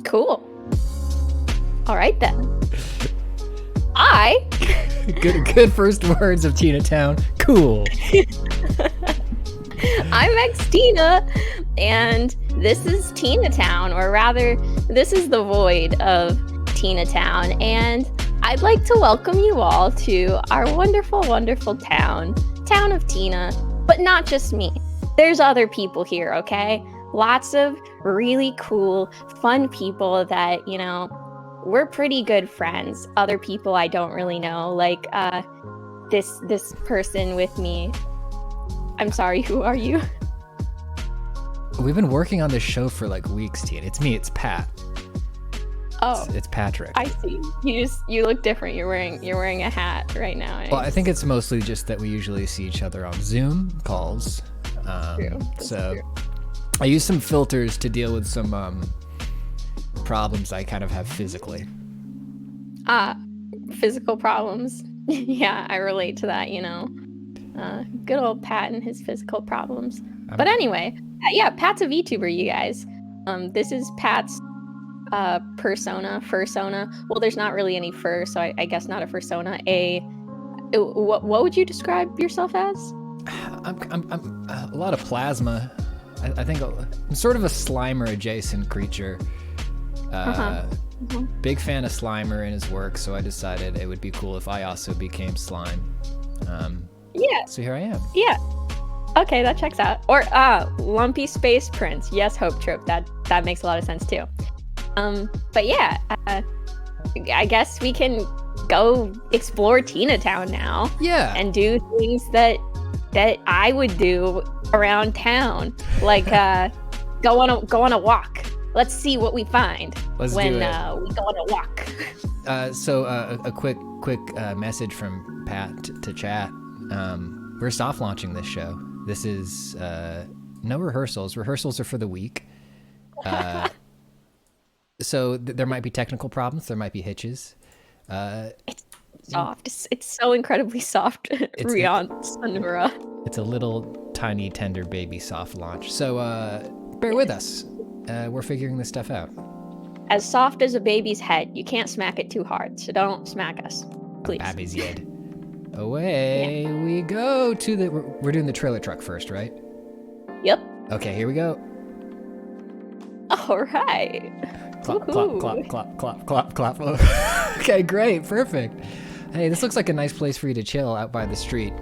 Cool. All right then. Good first words of Tina Town. Cool. I'm Tina, and this is Tina Town, or rather, this is the void of Tina Town, and I'd like to welcome you all to our wonderful, wonderful town of Tina, but not just me. There's other people here, okay? Lots of really cool, fun people that, we're pretty good friends. Other people I don't really know, like this person with me. I'm sorry, who are you? We've been working on this show for like weeks, Tina. It's me, it's Pat. Oh, it's Patrick. I see. You look different. You're wearing a hat right now. Well, I think it's mostly just that we usually see each other on Zoom calls. True. So true. I use some filters to deal with some problems I kind of have physically. Physical problems. Yeah, I relate to that, good old Pat and his physical problems. But anyway, yeah, Pat's a VTuber, you guys. This is Pat's fursona. Well, there's not really any fur, so I guess not a fursona. What would you describe yourself as? I'm a lot of plasma. I think I'm sort of a Slimer adjacent creature. Big fan of Slimer and his work, so I decided it would be cool if I also became slime. Yeah. So here I am. Yeah. Okay, that checks out. Or Lumpy Space Prince. Yes, Hope Trope. That makes a lot of sense too. But yeah, I guess we can go explore Tina Town now. Yeah. And do things that I would do around town, like go on a walk. Let's see what we find when we go on a walk. So a quick message from Pat to chat. We're soft launching this show. This is no rehearsals. Rehearsals are for the week. So there might be technical problems. There might be hitches. It's soft. It's so incredibly soft. Rion Sonora. It's a little tiny tender baby soft launch. So bear with us. We're figuring this stuff out. As soft as a baby's head. You can't smack it too hard, so don't smack us, please. A baby's head. Away we go to the... We're doing the trailer truck first, right? Yep. Okay, here we go. All right. Clop, clop, clop, clop, clop, clop, clop. Okay, great, perfect. Hey, this looks like a nice place for you to chill out by the street.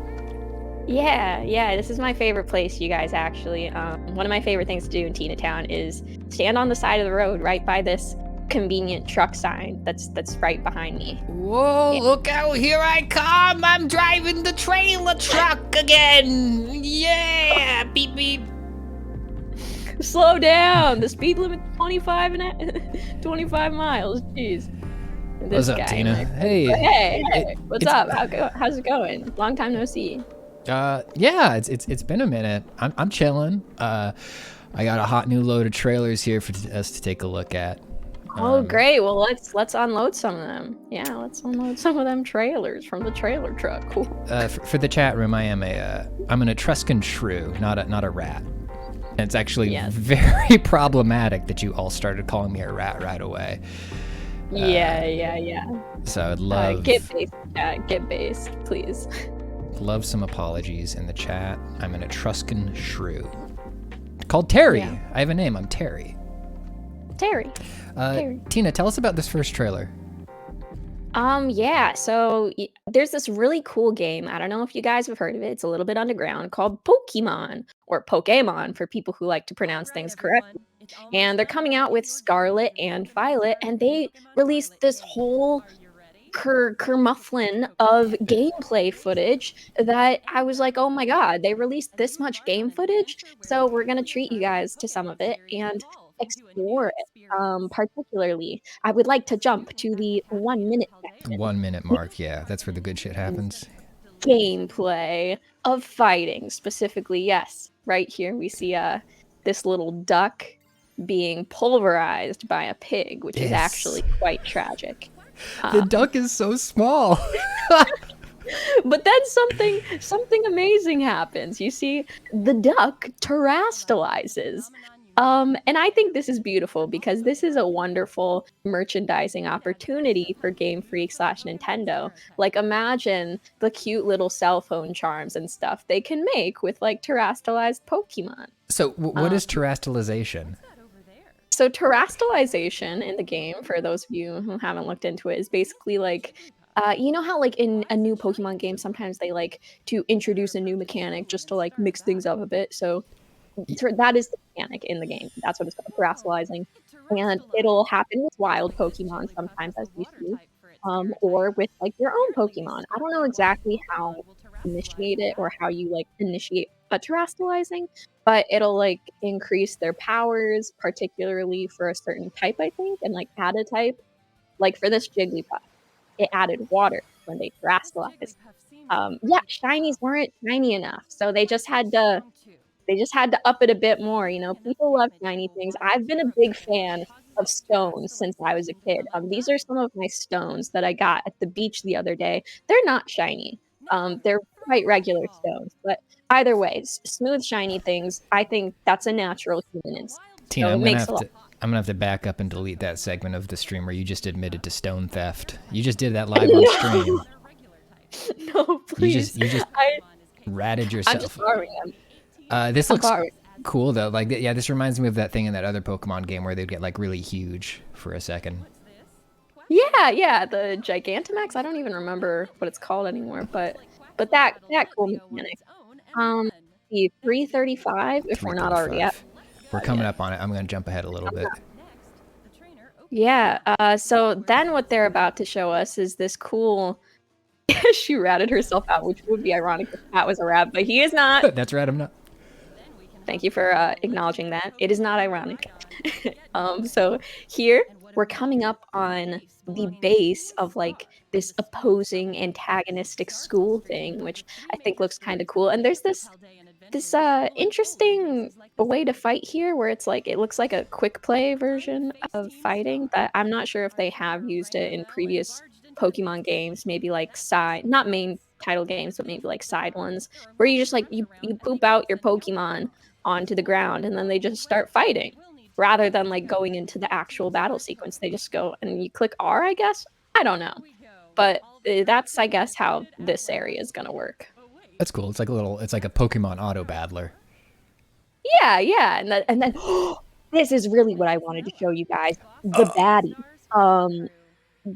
Yeah, this is my favorite place, you guys, actually. One of my favorite things to do in Tina Town is stand on the side of the road right by this convenient truck sign that's right behind me. Whoa, yeah. Look out, here I come! I'm driving the trailer truck again! Yeah! Beep, beep. Slow down! The speed limit 25 miles. Jeez. What's up, Tina? Hey, what's up? How's it going? Long time no see. Yeah, it's been a minute. I'm chilling. I got a hot new load of trailers here for us to take a look at. Oh, great. Well, let's unload some of them. Yeah, let's unload some of them trailers from the trailer truck. Cool. For the chat room, I'm an Etruscan shrew, not a rat. And it's actually very problematic that you all started calling me a rat right away. Yeah. So I'd love... Get based, please. Love some apologies in the chat. I'm an Etruscan shrew. Called Terry. Yeah. I have a name. I'm Terry. Terry. Tina, tell us about this first trailer. Yeah, so there's this really cool game. I don't know if you guys have heard of it. It's a little bit underground, called Pokemon, or Pokemon for people who like to pronounce things correctly. And they're coming out with Scarlet and Violet, and they released this whole kermufflin of gameplay footage that I was like, oh my god, they released this much game footage, so we're gonna treat you guys to some of it and explore it. Particularly, I would like to jump to the 1 minute section. 1 minute mark, yeah, that's where the good shit happens. Gameplay of fighting, specifically, yes. Right here we see this little duck being pulverized by a pig, which is actually quite tragic. The duck is so small. But then something amazing happens. You see, the duck terastalizes. And I think this is beautiful because this is a wonderful merchandising opportunity for Game Freak slash Nintendo. Like, imagine the cute little cell phone charms and stuff they can make with like terastallized Pokemon. So, what Um, is terastallization? so terastallization in the game, for those of you who haven't looked into it, is basically like, you know how like in a new Pokemon game, sometimes they like to introduce a new mechanic just to like mix things up a bit. So that is the mechanic in the game. That's what it's called, terastallizing. And it'll happen with wild Pokemon sometimes, as you see, or with like your own Pokemon. I don't know exactly how to initiate it or how you like initiate a terastallizing, but it'll like increase their powers, particularly for a certain type, I think, and like add a type. Like for this Jigglypuff, it added water when they terastallized. Yeah, shinies weren't shiny enough, so they just had to up it a bit more. People love shiny things. I've been a big fan of stones since I was a kid. These are some of my stones that I got at the beach the other day. They're not shiny. They're quite regular stones, but either way, smooth, shiny things. I think that's a natural human instinct. Tina, So I'm it gonna makes a have lot. to. I'm gonna have to back up and delete that segment of the stream where you just admitted to stone theft. You just did that live on stream. No, You please. just I ratted I'm just yourself. borrowing them. This I'm looks borrowing. cool though. Like, yeah, this reminds me of that thing in that other Pokemon game where they'd get like really huge for a second. Yeah, the Gigantamax. I don't even remember what it's called anymore, but that cool mechanic. The 335, if we're not already at 335. We're that coming yet. up on it. I'm gonna jump ahead a little bit. Yeah, so then what they're about to show us is this cool she ratted herself out, which would be ironic if Pat was a rat, but he is not. That's right. I'm not. Thank you for acknowledging that. It is not ironic. So here we're coming up on the base of like this opposing antagonistic school thing, which I think looks kind of cool. And there's this interesting way to fight here where it's like it looks like a quick play version of fighting, but I'm not sure if they have used it in previous Pokemon games, maybe like side, not main title games, but maybe like side ones, where you just like you poop out your Pokemon onto the ground and then they just start fighting rather than like going into the actual battle sequence. They just go and you click R, I guess. I don't know. But that's, I guess, how this area is going to work. That's cool. It's like a little. It's like a Pokemon auto battler. Yeah. And then this is really what I wanted to show you guys. The baddie.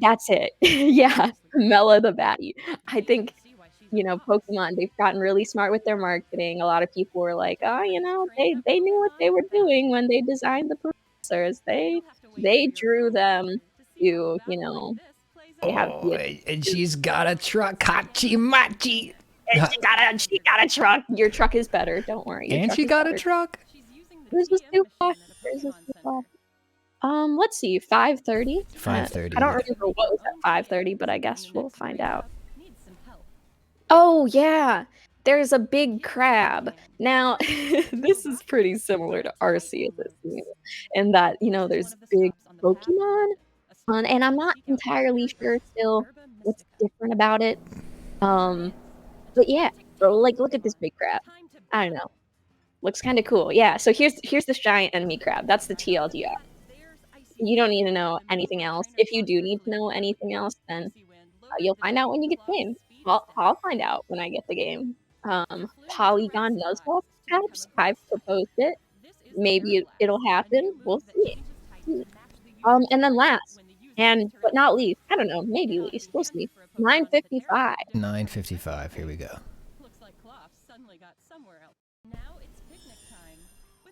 That's it. Yeah, Mela the baddie. I think Pokemon, they've gotten really smart with their marketing. A lot of people were like, oh, they knew what they were doing when they designed the professors. They drew them to. They have Oh, the and she's got a truck, Hachi Machi. and she got a truck. Your truck is better. Don't worry. Your And truck she is got a better. truck. This was too fast. This was too fast. Let's see, 5:30. 5:30. I don't remember what was at 5:30, but I guess we'll find out. Oh yeah, there's a big crab. Now, this is pretty similar to Arceus, it seems, in that there's big Pokemon, and I'm not entirely sure still what's different about it. Um, but yeah, so, like look at this big crab. I don't know, looks kind of cool. Yeah, so here's this giant enemy crab. That's the TLDR. You don't need to know anything else. If you do need to know anything else, then you'll find out when you get the game. I'll find out when I get the game. Polygon Nuzlocke, perhaps. I've proposed it. Maybe it'll happen. We'll see. And then last, and but not least, I don't know, maybe least. We'll see. 9:55. 9:55. Here we go.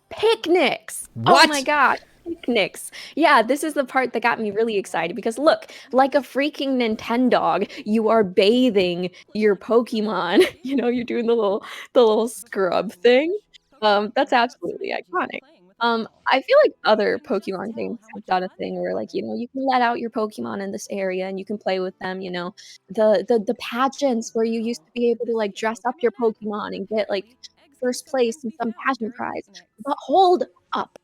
Picnics. What? Oh my god. Picnics. Yeah, this is the part that got me really excited because look, like a freaking Nintendog, you are bathing your Pokemon. You're doing the little scrub thing. That's absolutely iconic. I feel like other Pokemon games have done a thing where like, you can let out your Pokemon in this area and you can play with them, the pageants where you used to be able to like dress up your Pokemon and get like first place in some pageant prize. But hold up.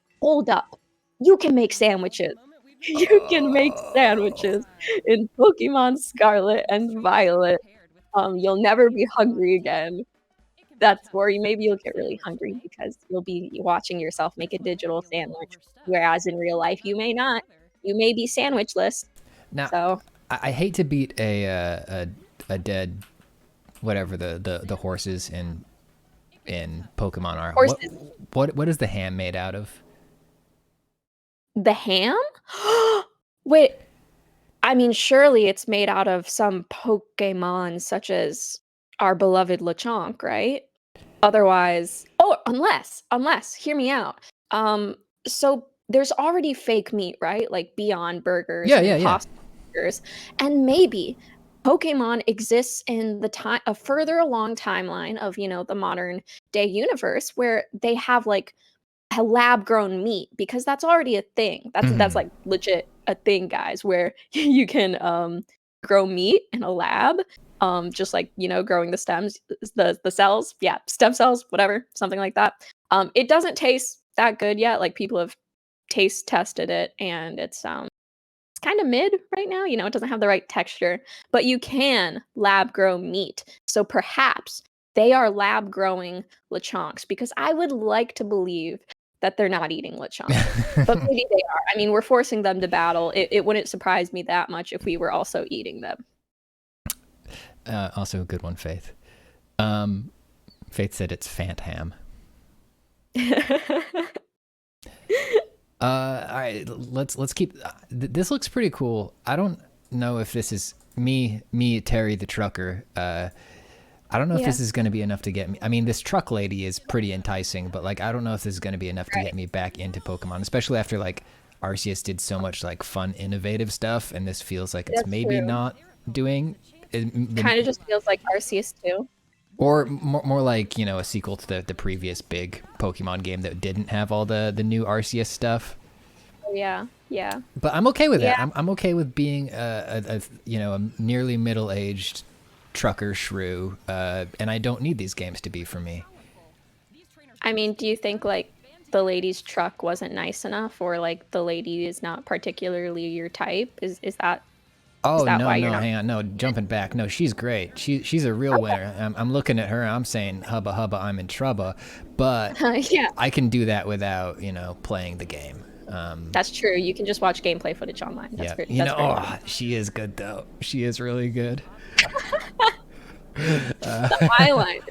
You can make sandwiches. You can make sandwiches in Pokemon Scarlet and Violet. You'll never be hungry again. That's or maybe you'll get really hungry because you'll be watching yourself make a digital sandwich, whereas in real life you may not. You may be sandwichless. Now, So I hate to beat a dead whatever the horses in Pokemon are. horses. What is the ham made out of? The ham? Wait, I mean, surely it's made out of some Pokemon such as our beloved Lechonk, right? Otherwise, oh, unless, hear me out. So there's already fake meat, right? Like Beyond Burgers Yeah, and yeah, yeah. Impossible Burgers, and maybe Pokemon exists in a further along timeline of the modern day universe where they have like a lab grown meat because that's already a thing. That's like legit a thing, guys, where you can grow meat in a lab. Just like growing the stems, the cells, yeah, stem cells, whatever, something like that. It doesn't taste that good yet. Like people have taste tested it, and it's kind of mid right now. It doesn't have the right texture, but you can lab grow meat. So perhaps they are lab growing lechonks because I would like to believe that they're not eating lechonks, but maybe they are. I mean, we're forcing them to battle. It wouldn't surprise me that much if we were also eating them. Also a good one, Faith. Faith said it's Fant ham. All right, let's keep. This looks pretty cool. I don't know if this is me, Terry the trucker. I don't know if this is going to be enough to get me. I mean, this truck lady is pretty enticing, but like, I don't know if this is going to be enough to get me back into Pokemon, especially after like Arceus did so much like fun, innovative stuff, and this feels like it's maybe not doing. Kind of just feels like Arceus too. Or more like, a sequel to the previous big Pokemon game that didn't have all the new Arceus stuff. Yeah. But I'm okay with that. I'm okay with being a nearly middle-aged trucker shrew, and I don't need these games to be for me. I mean, do you think like the lady's truck wasn't nice enough, or like the lady is not particularly your type? Is that? Oh, is that no, why no, you're not... hang on. No, jumping back. No, she's great. She's a real winner. I'm looking at her. I'm saying, hubba, hubba, I'm in trouble. But yeah, I can do that without, playing the game. that's true. You can just watch gameplay footage online. That's great. She is good, though. She is really good. The eyeliner,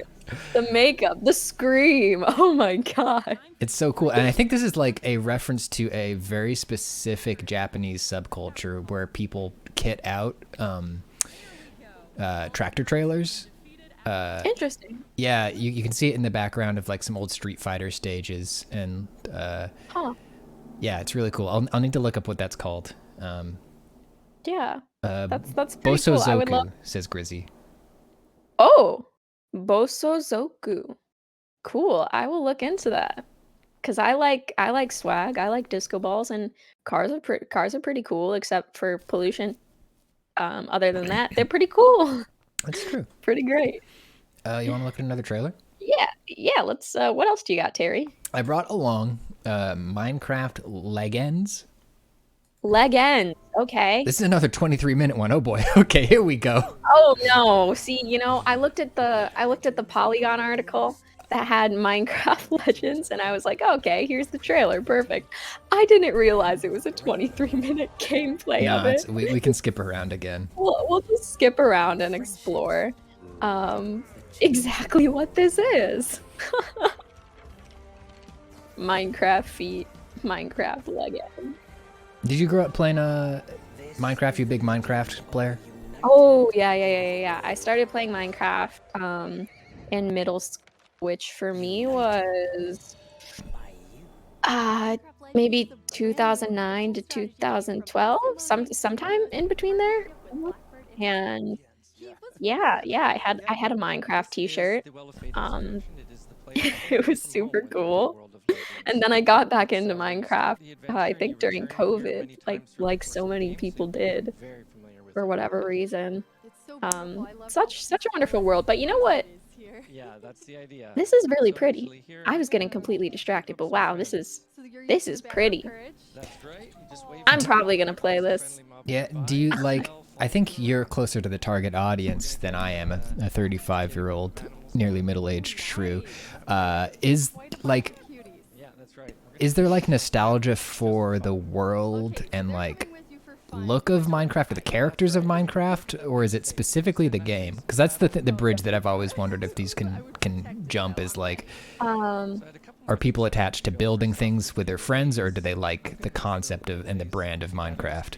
the makeup, the scream. Oh, my God. It's so cool. And I think this is like a reference to a very specific Japanese subculture where people kit out tractor trailers. Interesting. Yeah, you can see it in the background of like some old Street Fighter stages, and yeah, it's really cool. I'll need to look up what that's called. Yeah, that's pretty Boso cool. I would love... says Grizzy. Oh, Bosozoku. Cool. I will look into that because I like swag. I like disco balls, and cars are pretty cool, except for pollution. Other than that, they're pretty cool. That's true. Pretty great. You want to look at another trailer? Yeah. Let's. What else do you got, Terry? I brought along Minecraft Legends. Legends. Okay. This is another 23-minute one. Oh boy. Okay, here we go. Oh no. See, I looked at the Polygon article that had Minecraft Legends, and I was like, okay, here's the trailer. Perfect. I didn't realize it was a 23-minute gameplay of it. We can skip around again. We'll just skip around and explore exactly what this is. Minecraft feet, Minecraft Legends. Did you grow up playing Minecraft? You a big Minecraft player? Oh yeah. I started playing Minecraft in middle school, which for me was maybe 2009 to 2012, sometime in between there. And yeah, I had a Minecraft t-shirt. It was super cool. And then I got back into Minecraft, I think during COVID, like so many people did, for whatever reason. Such a wonderful world. But you know what? Yeah, that's the idea. This is really pretty. I was getting completely distracted, but wow, this is pretty. I'm probably gonna play this. Yeah, do you like... I think you're closer to the target audience than I am, a 35-year-old nearly middle-aged shrew. Is like, Yeah, that's right. is there like nostalgia for the world and like look of Minecraft or the characters of Minecraft, or is it specifically the game? Because that's the bridge that I've always wondered if these can jump is like, are people attached to building things with their friends, or do they like the concept of and the brand of Minecraft?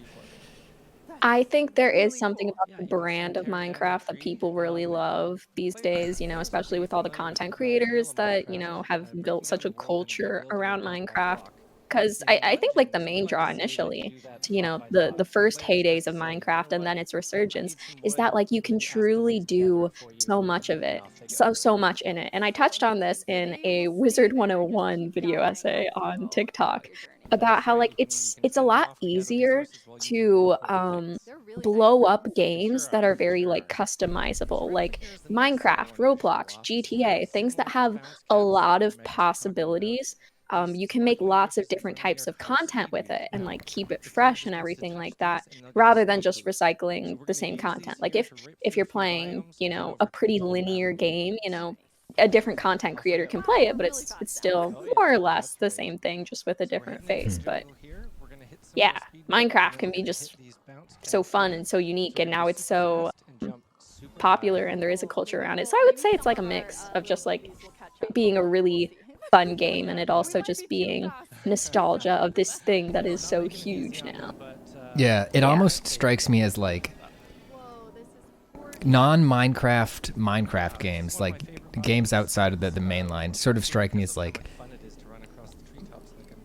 I think there is something about the brand of Minecraft that people really love these days, especially with all the content creators that, have built such a culture around Minecraft. Because I think like the main draw initially to, the first heydays of Minecraft and then its resurgence is that like you can truly do so much of it, so much in it. And I touched on this in a Wizard 101 video essay on TikTok about how like it's a lot easier to blow up games that are very like customizable, like Minecraft, Roblox, GTA, things that have a lot of possibilities. You can make lots of different types of content with it and like keep it fresh and everything like that, rather than just recycling the same content. Like if you're playing, a pretty linear game, a different content creator can play it, but it's still more or less the same thing, just with a different face. But yeah, Minecraft can be just so fun and so unique, and now it's so popular and there is a culture around it. So I would say it's like a mix of just like being a really fun game and it also just being nostalgia of this thing that is so huge now. Yeah, it almost strikes me as like non-Minecraft games, like games outside of the main line, sort of strike me as like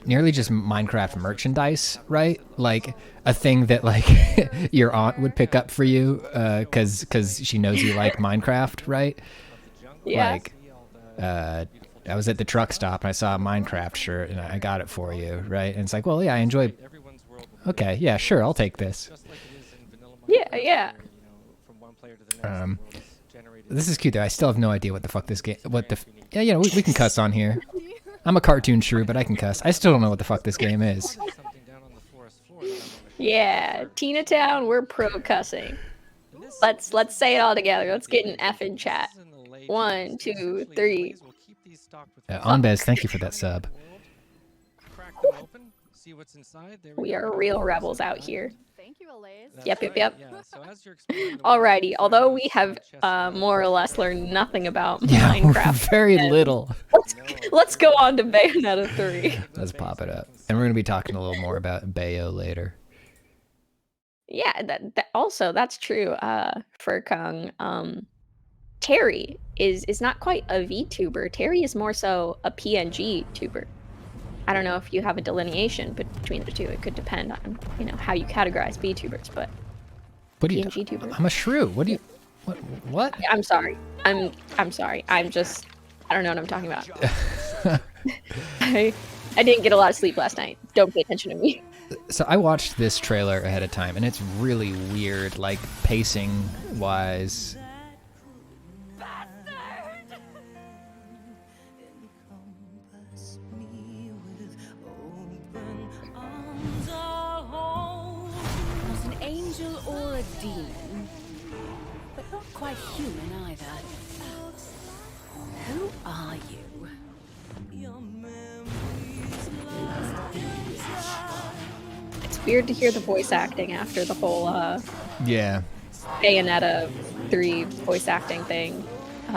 nearly just Minecraft merchandise, right? Like a thing that like your aunt would pick up for you because she knows you like Minecraft, right? Yeah. Like I was at the truck stop and I saw a Minecraft shirt and I got it for you, right? And it's like, well, yeah, I enjoy. Okay, yeah, sure, I'll take this. Yeah. This is cute though. I still have no idea what the fuck this game. Yeah, we can cuss on here. I'm a cartoon shrew, but I can cuss. I still don't know what the fuck this game is. Yeah, Tina Town, we're pro cussing. Let's say it all together. Let's get an F in chat. 1, 2, 3. Onbez, thank you for that sub. We are real rebels out here. Yep. Alrighty, although we have more or less learned nothing about Minecraft. Very little. Let's go on to Bayonetta 3. Let's pop it up. And we're going to be talking a little more about Bayo later. Yeah, that's true. Furkung, Terry is not quite a VTuber. Terry is more so a PNG tuber. I don't know if you have a delineation between the two. It could depend on, how you categorize VTubers, but PNG tubers. I'm a shrew. What do you what? I'm sorry. I'm sorry. I don't know what I'm talking about. I didn't get a lot of sleep last night. Don't pay attention to me. So I watched this trailer ahead of time and it's really weird, like pacing wise. Or a demon, but not quite human either. Who are you? It's weird to hear the voice acting after the whole Bayonetta 3 voice acting thing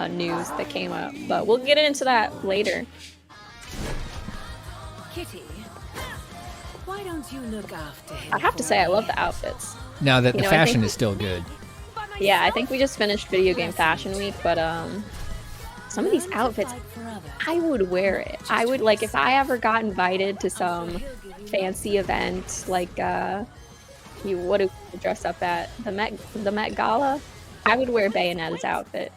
news that came up, but we'll get into that later. Kitty, why don't you look after him? I have to say I love the outfits. Now that the fashion is still good. Yeah, I think we just finished Video Game Fashion Week, but some of these outfits, I would wear it. I would, like, if I ever got invited to some fancy event, like, what do we dress up at? The Met Gala? I would wear Bayonetta's outfit.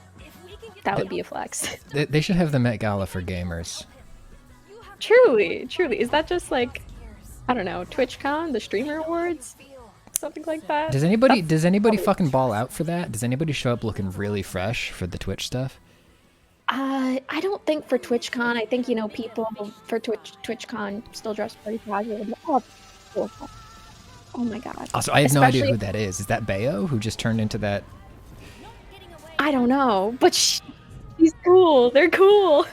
That would be a flex. They should have the Met Gala for gamers. Truly. Is that just like, I don't know, TwitchCon, the Streamer Awards? Something like that. Does anybody fucking ball out for that? Does anybody show up looking really fresh for the Twitch stuff? I don't think for TwitchCon. I think, people for TwitchCon still dress pretty casual. Oh my god. Also, I have no idea who that is. Is that Bayo who just turned into that? I don't know, but she's He's cool. They're cool.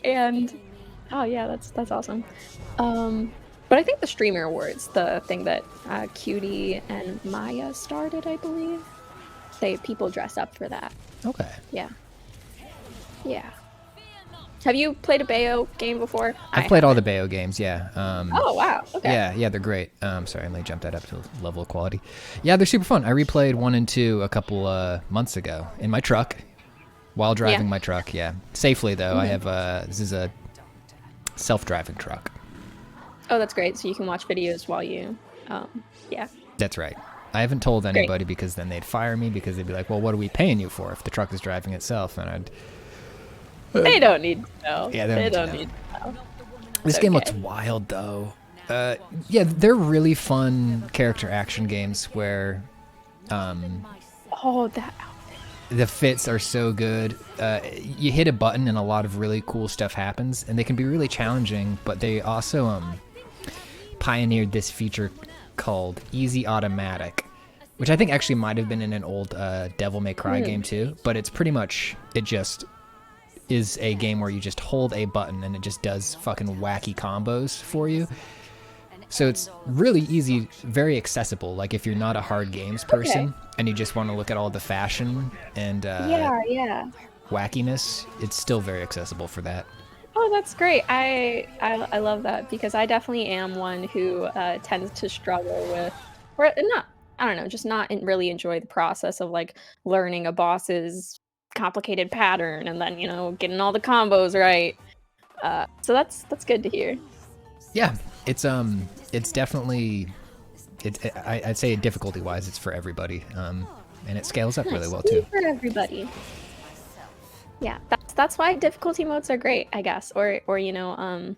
And oh yeah, that's awesome. But I think the Streamer Awards, the thing that Cutie and Maya started, I believe, people dress up for that. Okay. Yeah. Yeah. Have you played a Bayo game before? I've played all the Bayo games, yeah. Oh, wow. Okay. Yeah, they're great. Sorry, let me jump that up to level of quality. Yeah, they're super fun. I replayed 1 and 2 a couple months ago in my truck while driving my truck, yeah. Safely, though. I have, this is a self-driving truck. Oh, that's great. So you can watch videos while you, yeah. That's right. I haven't told anybody because then they'd fire me because they'd be like, well, what are we paying you for if the truck is driving itself? And I'd... They don't need to know. Yeah, they don't need to know. This game looks wild, though. Yeah, they're really fun character action games where... oh, that outfit. The fits are so good. You hit a button and a lot of really cool stuff happens, and they can be really challenging, but they also pioneered this feature called Easy Automatic, which I think actually might have been in an old Devil May Cry game too, but it's pretty much, it just is a game where you just hold a button and it just does fucking wacky combos for you. So it's really easy, very accessible. Like if you're not a hard games person and you just want to look at all the fashion and wackiness, it's still very accessible for that. Oh, that's great. I love that because I definitely am one who tends to struggle with, or not, I don't know, just not really enjoy the process of like learning a boss's complicated pattern and then, you know, getting all the combos right. So that's good to hear. Yeah, it's definitely, I'd say difficulty wise, it's for everybody, and it scales up really well too. For everybody. Yeah, that's why difficulty modes are great, I guess, or you know,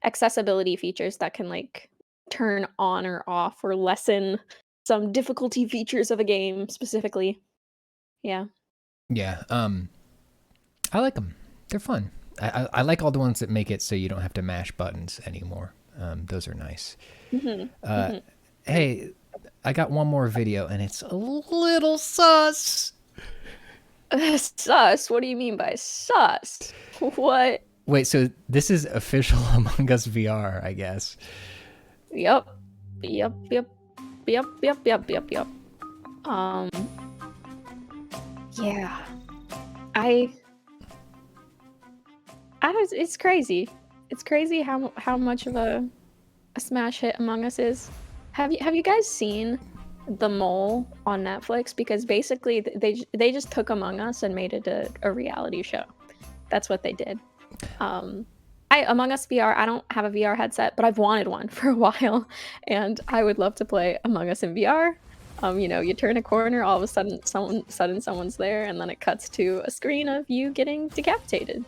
accessibility features that can like turn on or off or lessen some difficulty features of a game specifically. Yeah. Yeah, I like them. They're fun. I like all the ones that make it so you don't have to mash buttons anymore. Those are nice. Hey, I got one more video, and it's a little sus. Sus? What do you mean by sus? What? Wait, so this is official Among Us VR, I guess. Yep. Yeah. It's crazy. It's crazy how much of a smash hit Among Us is. Have you guys seen The Mole on Netflix? Because basically they just took Among Us and made it a reality show. That's what they did. Among Us VR, I don't have a VR headset, but I've wanted one for a while, and I would love to play Among Us in VR. You know, you turn a corner, all of a sudden someone's there, and then it cuts to a screen of you getting decapitated.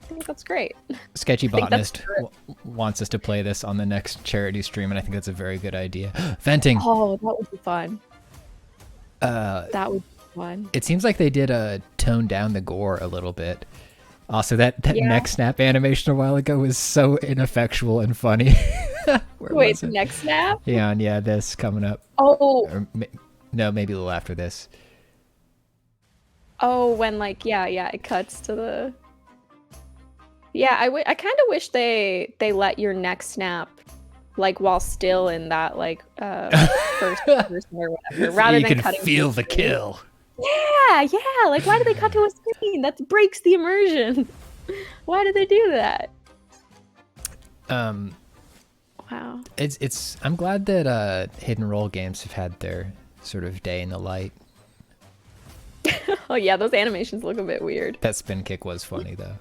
I think that's great. Sketchy Botanist wants us to play this on the next charity stream, and I think that's a very good idea. Venting. Oh, that would be fun. That would be fun. It seems like they did tone down the gore a little bit. Also, that neck snap animation a while ago was so ineffectual and funny. Wait, neck snap? Yeah, this coming up. Oh. Or, no, maybe a little after this. Oh, when like, it cuts to the... Yeah, I kind of wish they let your neck snap, like while still in that like first person or whatever, rather than cutting. You can feel the kill. Yeah. Like, why do they cut to a screen? That breaks the immersion. Why do they do that? Wow. It's. I'm glad that hidden role games have had their sort of day in the light. Oh yeah, those animations look a bit weird. That spin kick was funny though.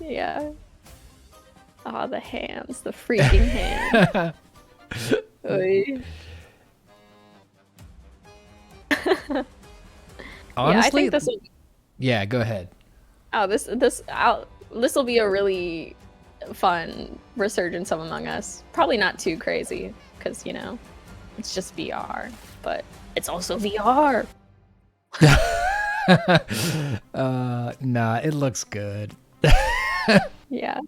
Yeah. Oh, the hands. The freaking hands. Oy. Honestly, yeah, I think this will... Yeah, go ahead. Oh, this will be a really fun resurgence of Among Us. Probably not too crazy, because, you know, it's just VR. But it's also VR. Nah, it looks good. Yeah,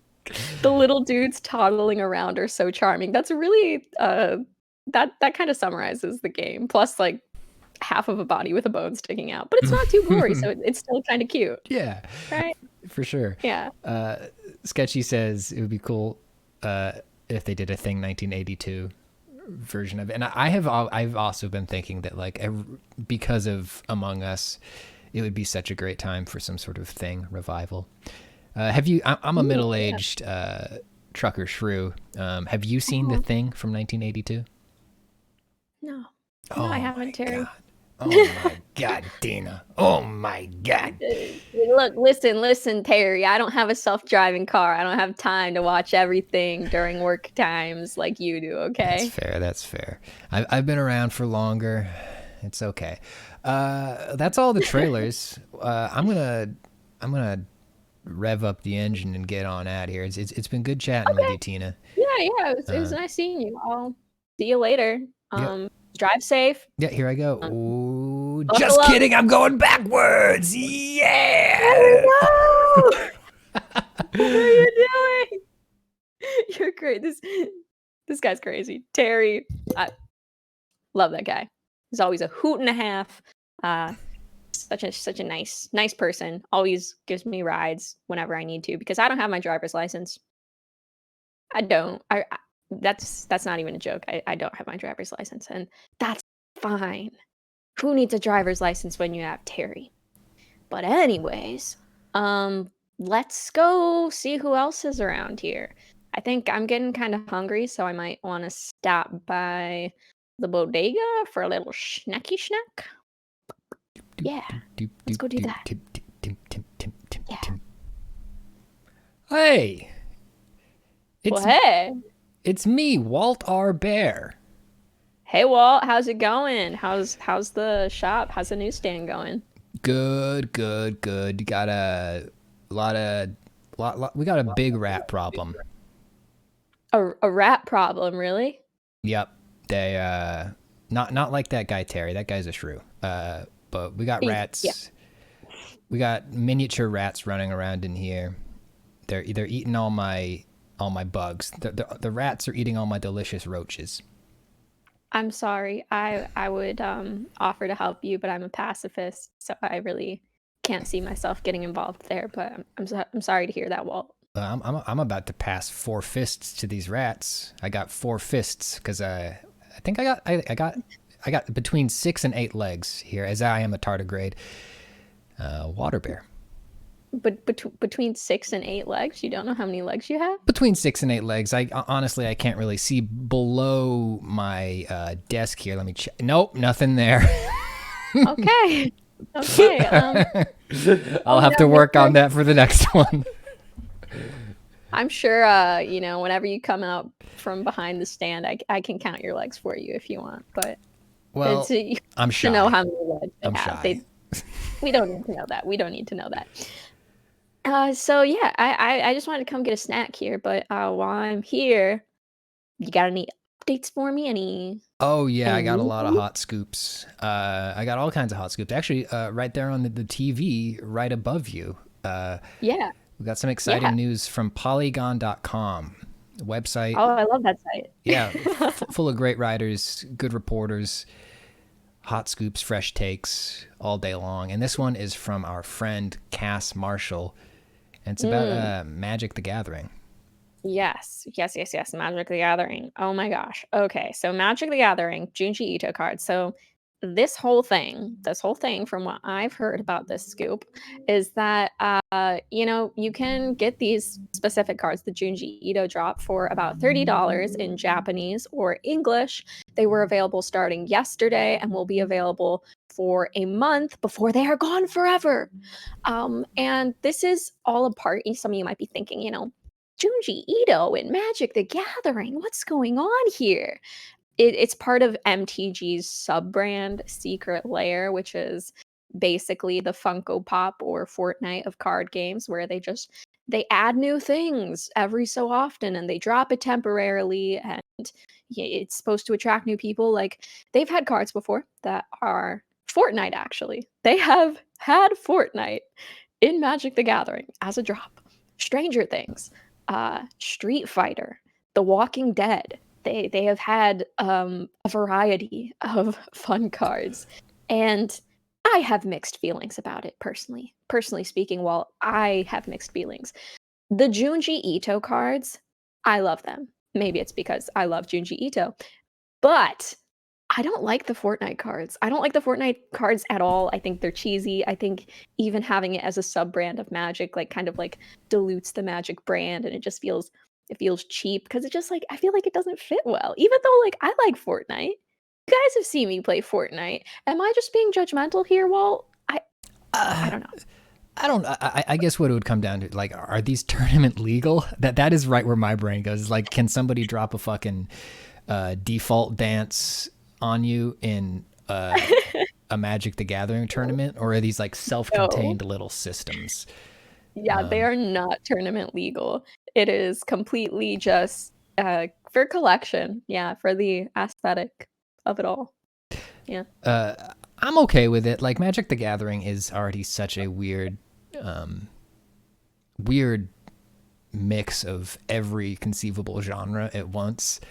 the little dudes toddling around are so charming. That's really that kind of summarizes the game. Plus, like, half of a body with a bone sticking out, but it's not too gory, so it's still kind of cute. Yeah, right? For sure. Yeah. Sketchy says it would be cool if they did a Thing 1982 version of it. And I've also been thinking that like because of Among Us, it would be such a great time for some sort of Thing revival. Have you? I'm a middle-aged trucker shrew. Have you seen the Thing from 1982? No, I haven't, Terry. God. Oh my God, Dina. Oh my God. Look, listen, Terry. I don't have a self-driving car. I don't have time to watch everything during work times like you do. Okay. That's fair. I've been around for longer. It's okay. That's all the trailers. I'm gonna rev up the engine and get on out here. It's been good chatting with you, Tina. Yeah. It was nice seeing you. I'll see you later. Drive safe. Yeah, here I go. Ooh, just kidding. I'm going backwards. Yeah. Oh, no! What are you doing? You're great. This guy's crazy. Terry, I love that guy. He's always a hoot and a half. Such a nice person. Always gives me rides whenever I need to because I don't have my driver's license. I don't. That's not even a joke. I don't have my driver's license, and that's fine. Who needs a driver's license when you have Terry? But anyways, let's go see who else is around here. I think I'm getting kind of hungry, so I might want to stop by the bodega for a little snacky snack. Yeah, let's go do that. Yeah. Hey. Hey. It's me, Walt R. Bear. Hey, Walt, how's it going? How's the shop? How's the newsstand going? Good. You got a we got a big rat problem. A rat problem, really? Yep. They not like that guy Terry. That guy's a shrew. But we got rats. Yeah. We got miniature rats running around in here. They're eating all my bugs. The rats are eating all my delicious roaches. I'm sorry. I would offer to help you, but I'm a pacifist, so I really can't see myself getting involved there. But I'm sorry to hear that, Walt. I'm about to pass 4 fists to these rats. I got 4 fists because I think I got between 6 and 8 legs here, as I am a tardigrade water bear. But between 6 and 8 legs, you don't know how many legs you have? Between 6 and 8 legs. Honestly, I can't really see below my desk here. Let me check. Nope, nothing there. Okay. I'll have to work on that for the next one. I'm sure, whenever you come out from behind the stand, I can count your legs for you if you want. But I'm shy. To know how many legs they I'm have. shy. We don't need to know that. So yeah, I just wanted to come get a snack here, but while I'm here, you got any updates for me? Any? Oh yeah, I got a lot of hot scoops. I got all kinds of hot scoops. Actually, right there on the TV, right above you. Yeah. We got some exciting news from Polygon.com website. Oh, I love that site. Yeah, full of great writers, good reporters, hot scoops, fresh takes all day long. And this one is from our friend Cass Marshall. And it's about Magic the Gathering. Yes. Magic the Gathering. Oh my gosh. Okay, so Magic the Gathering, Junji Ito cards. So this whole thing from what I've heard about this scoop is that you can get these specific cards, the Junji Ito drop, for about $30 in Japanese or English. They were available starting yesterday and will be available for a month before they are gone forever. And this is all a part. Some of you might be thinking, Junji Ito and Magic the Gathering, what's going on here? It's part of MTG's sub-brand Secret Lair, which is basically the Funko Pop or Fortnite of card games, where they add new things every so often and they drop it temporarily, and it's supposed to attract new people. Like, they've had cards before that are Fortnite, actually. They have had Fortnite in Magic the Gathering as a drop. Stranger Things, Street Fighter, The Walking Dead. They have had a variety of fun cards. And I have mixed feelings about it personally. Personally speaking, while I have mixed feelings. The Junji Ito cards, I love them. Maybe it's because I love Junji Ito. But I don't like the Fortnite cards. I don't like the Fortnite cards at all. I think they're cheesy. I think even having it as a sub-brand of Magic, like, kind of, like, dilutes the Magic brand, and it feels cheap because it just, like, I feel like it doesn't fit well. Even though, like, I like Fortnite. You guys have seen me play Fortnite. Am I just being judgmental here? Well, I don't know. I guess what it would come down to, like, are these tournament legal? That is right where my brain goes. Is like, can somebody drop a fucking default dance on you in a Magic the Gathering tournament, or are these like self-contained little systems? Yeah, they are not tournament legal. It is completely just for collection. Yeah, for the aesthetic of it all. Yeah. I'm okay with it. Like, Magic the Gathering is already such a weird mix of every conceivable genre at once.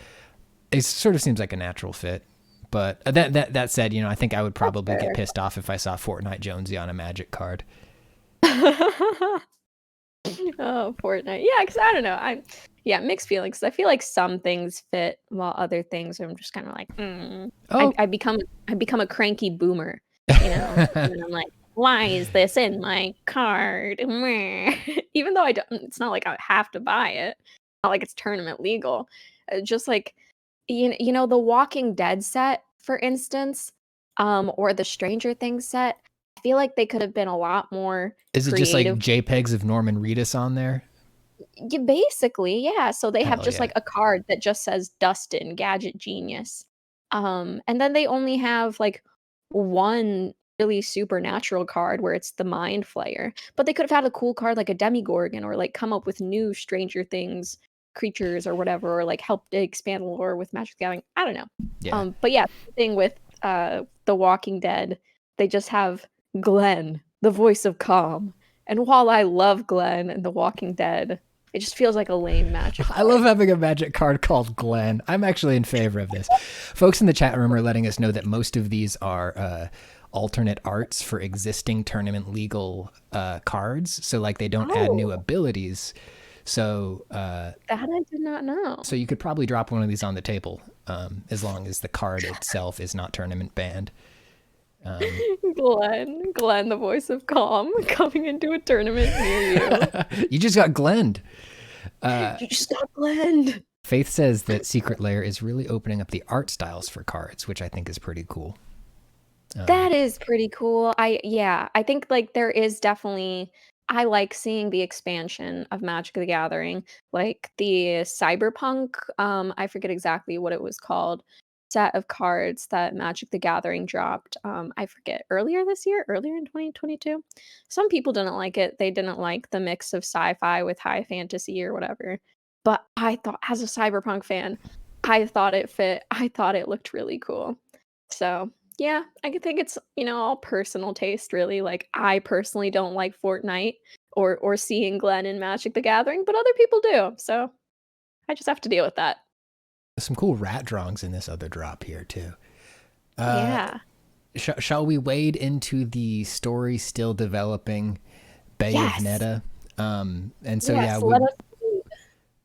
It sort of seems like a natural fit. But that said, I think I would probably get pissed off if I saw Fortnite Jonesy on a Magic card. Oh, Fortnite. Yeah, because I don't know. Mixed feelings. I feel like some things fit while other things I'm just kind of like, Oh. I become a cranky boomer, and I'm like, why is this in my card? Even though it's not like I have to buy it. Not like it's tournament legal. Just like, the Walking Dead set, for instance, or the Stranger Things set. I feel like they could have been a lot more Is it creative. just like JPEGs of Norman Reedus on there? Yeah, basically, yeah. So they have Hell just yeah. like a card that just says Dustin, Gadget Genius. And then they only have like one really supernatural card where it's the Mind Flayer. But they could have had a cool card like a Demigorgon, or like come up with new Stranger Things creatures or whatever, or like help to expand the lore with Magic the Gathering. I don't know. Yeah. But yeah, the thing with The Walking Dead, they just have Glenn, the voice of calm. And while I love Glenn and The Walking Dead, it just feels like a lame Magic card. I love having a Magic card called Glenn. I'm actually in favor of this. Folks in the chat room are letting us know that most of these are alternate arts for existing tournament legal cards. So, like, they don't add new abilities. So that I did not know. So you could probably drop one of these on the table, as long as the card itself is not tournament banned. Glenn, the voice of calm, coming into a tournament near you. You just got Glenned. You just got Glenned. Faith says that Secret Lair is really opening up the art styles for cards, which I think is pretty cool. That is pretty cool. I think like there is definitely. I like seeing the expansion of Magic the Gathering, like the Cyberpunk. I forget exactly what it was called. Set of cards that Magic the Gathering dropped. I forget, earlier this year, earlier in 2022. Some people didn't like it. They didn't like the mix of sci-fi with high fantasy or whatever. But I thought, as a Cyberpunk fan, I thought it fit. I thought it looked really cool. So yeah, I could think it's, all personal taste, really. Like, I personally don't like Fortnite or seeing Glenn in Magic the Gathering, but other people do. So I just have to deal with that. Some cool rat drawings in this other drop here too. Yeah. Shall we wade into the story still developing Bay of Netta? And so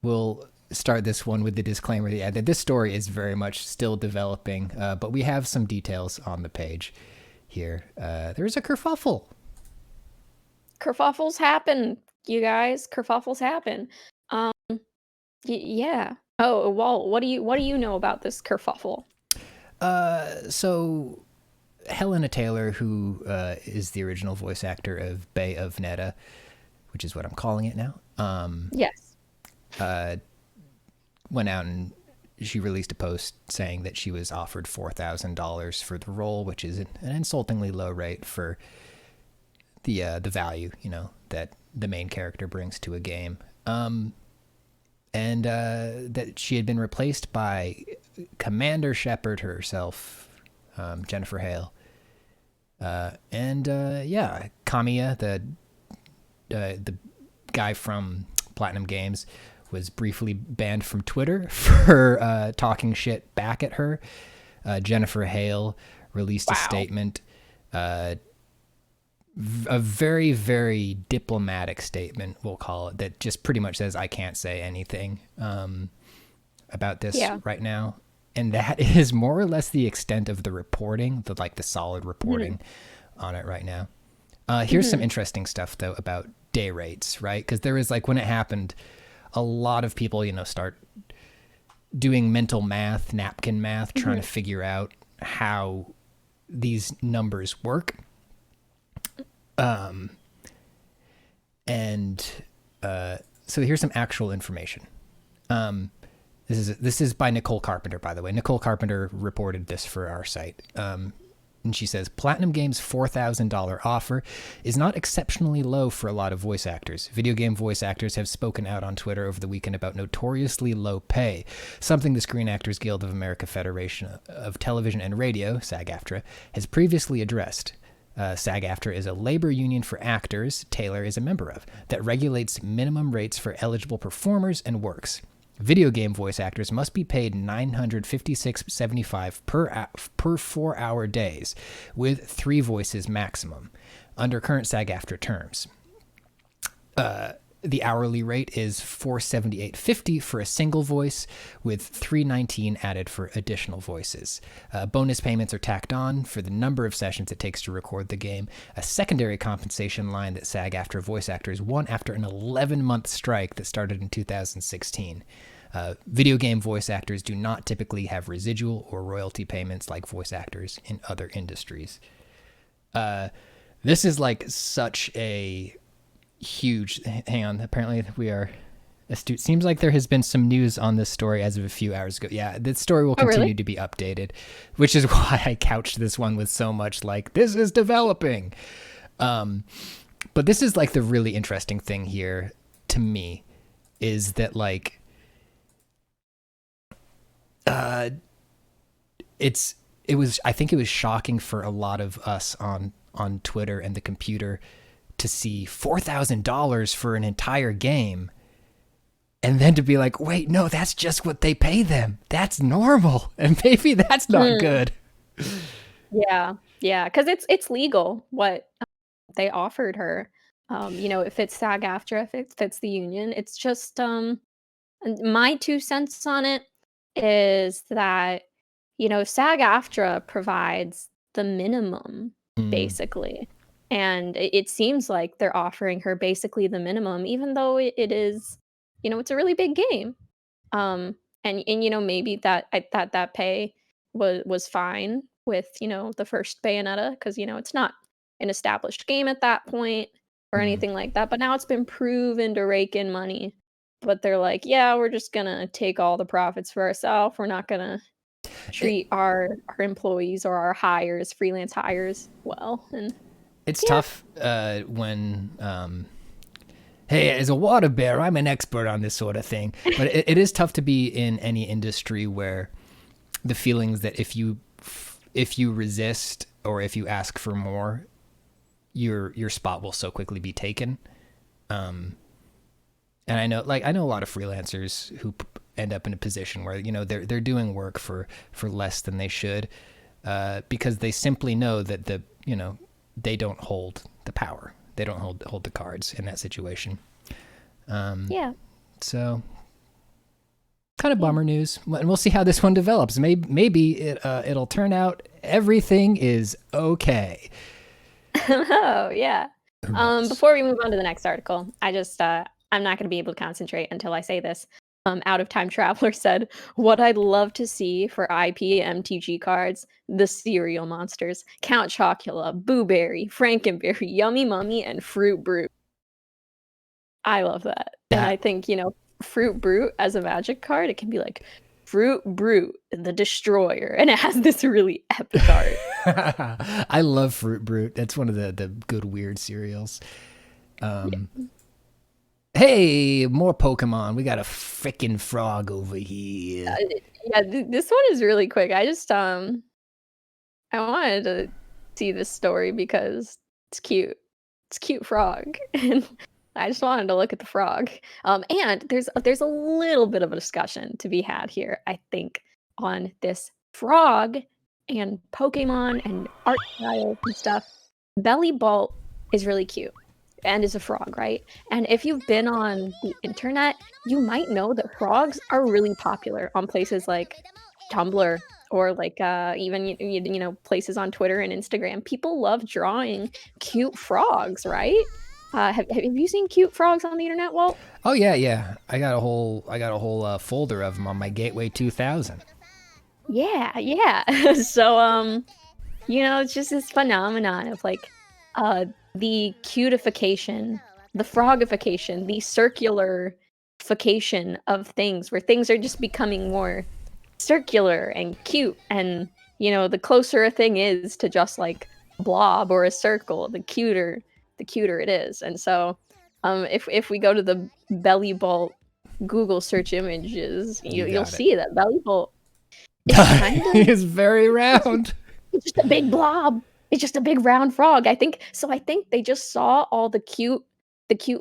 we'll start this one with the disclaimer that this story is very much still developing, but we have some details on the page here. There's a kerfuffle. Kerfuffles happen, you guys. Kerfuffles happen. Yeah. Oh, Walt, what do you know about this kerfuffle? So Helena Taylor, who is the original voice actor of Bay of Netta, which is what I'm calling it now. Yes. Went out and she released a post saying that she was offered $4,000 for the role, which is an insultingly low rate for the value, that the main character brings to a game. And that she had been replaced by Commander Shepard herself, Jennifer Hale. Kamiya, the guy from Platinum Games, was briefly banned from Twitter for talking shit back at her. Jennifer Hale released a statement a very, very diplomatic statement, we'll call it, that just pretty much says, I can't say anything about this right now. And that is more or less the extent of the reporting, the solid reporting on it right now. Here's some interesting stuff, though, about day rates, right? Because there is, when it happened, a lot of people, start doing mental math, napkin math, trying to figure out how these numbers work. So here's some actual information. This is by Nicole Carpenter, by the way. Nicole Carpenter reported this for our site. And she says, Platinum Games' $4,000 offer is not exceptionally low for a lot of voice actors. Video game voice actors have spoken out on Twitter over the weekend about notoriously low pay, something the Screen Actors Guild of America Federation of Television and Radio, SAG-AFTRA, has previously addressed. SAG-AFTRA is a labor union for actors Taylor is a member of that regulates minimum rates for eligible performers and works. Video game voice actors must be paid $956.75 per 4-hour days, with 3 voices maximum, under current SAG-AFTRA terms. The hourly rate is $478.50 for a single voice, with $319 added for additional voices. Bonus payments are tacked on for the number of sessions it takes to record the game, a secondary compensation line that SAG-AFTRA voice actors won after an 11-month strike that started in 2016. Video game voice actors do not typically have residual or royalty payments like voice actors in other industries. This is such a huge... Hang on, apparently we are astute. Seems like there has been some news on this story as of a few hours ago. Yeah, this story will continue to be updated, which is why I couched this one with so much this is developing. But this is the really interesting thing here to me is that I think it was shocking for a lot of us on Twitter and the computer to see $4,000 for an entire game, and then to be wait, no, that's just what they pay them. That's normal, and maybe that's not good. Yeah, because it's legal what they offered her. It fits SAG-AFTRA, if it fits the union. It's just my 2 cents on it is that SAG-AFTRA provides the minimum basically. And it seems like they're offering her basically the minimum, even though it is, it's a really big game. And maybe that pay was fine with, the first Bayonetta, because, it's not an established game at that point or anything like that. But now it's been proven to rake in money. But they're yeah, we're just going to take all the profits for ourselves. We're not going to treat our employees or our hires, freelance hires, well. And it's tough when, hey, as a water bear, I'm an expert on this sort of thing. But it is tough to be in any industry where the feelings that if you resist or if you ask for more, your spot will so quickly be taken. And I know a lot of freelancers who end up in a position where they're doing work for less than they should, because they simply know that they don't hold the power. They don't hold the cards in that situation. So kind of bummer news, and we'll see how this one develops. Maybe it'll turn out everything is okay. Oh yeah. Before we move on to the next article, I just I'm not going to be able to concentrate until I say this. Out of Time Traveler said, "What I'd love to see for IP MTG cards: the cereal monsters, Count Chocula, Boo Berry, Frankenberry, Yummy Mummy, and Fruit Brute." I love that. And I think, Fruit Brute as a Magic card, it can be Fruit Brute, the Destroyer, and it has this really epic art. I love Fruit Brute. That's one of the good weird cereals. Hey, more Pokemon. We got a freaking frog over here. This one is really quick. I just I wanted to see this story because it's cute. It's a cute frog, and I just wanted to look at the frog. And there's a little bit of a discussion to be had here, I think, on this frog and Pokemon and art styles and stuff, Belly Bolt is really cute and is a frog, right? And if you've been on the internet, you might know that frogs are really popular on places like Tumblr or like even places on Twitter and Instagram. People love drawing cute frogs, right? Have you seen cute frogs on the internet, Walt? Oh yeah. I got a whole folder of them on my Gateway 2000. Yeah. So it's just this phenomenon of like the cutification, the frogification, the circularification of things, where things are just becoming more circular and cute, and the closer a thing is to just like a blob or a circle, the cuter it is. And so if we go to the Belly Bolt Google search images, you'll see that Belly Bolt is kind of it's very round. It's just a big blob. It's just a big round frog. I think they just saw all the cute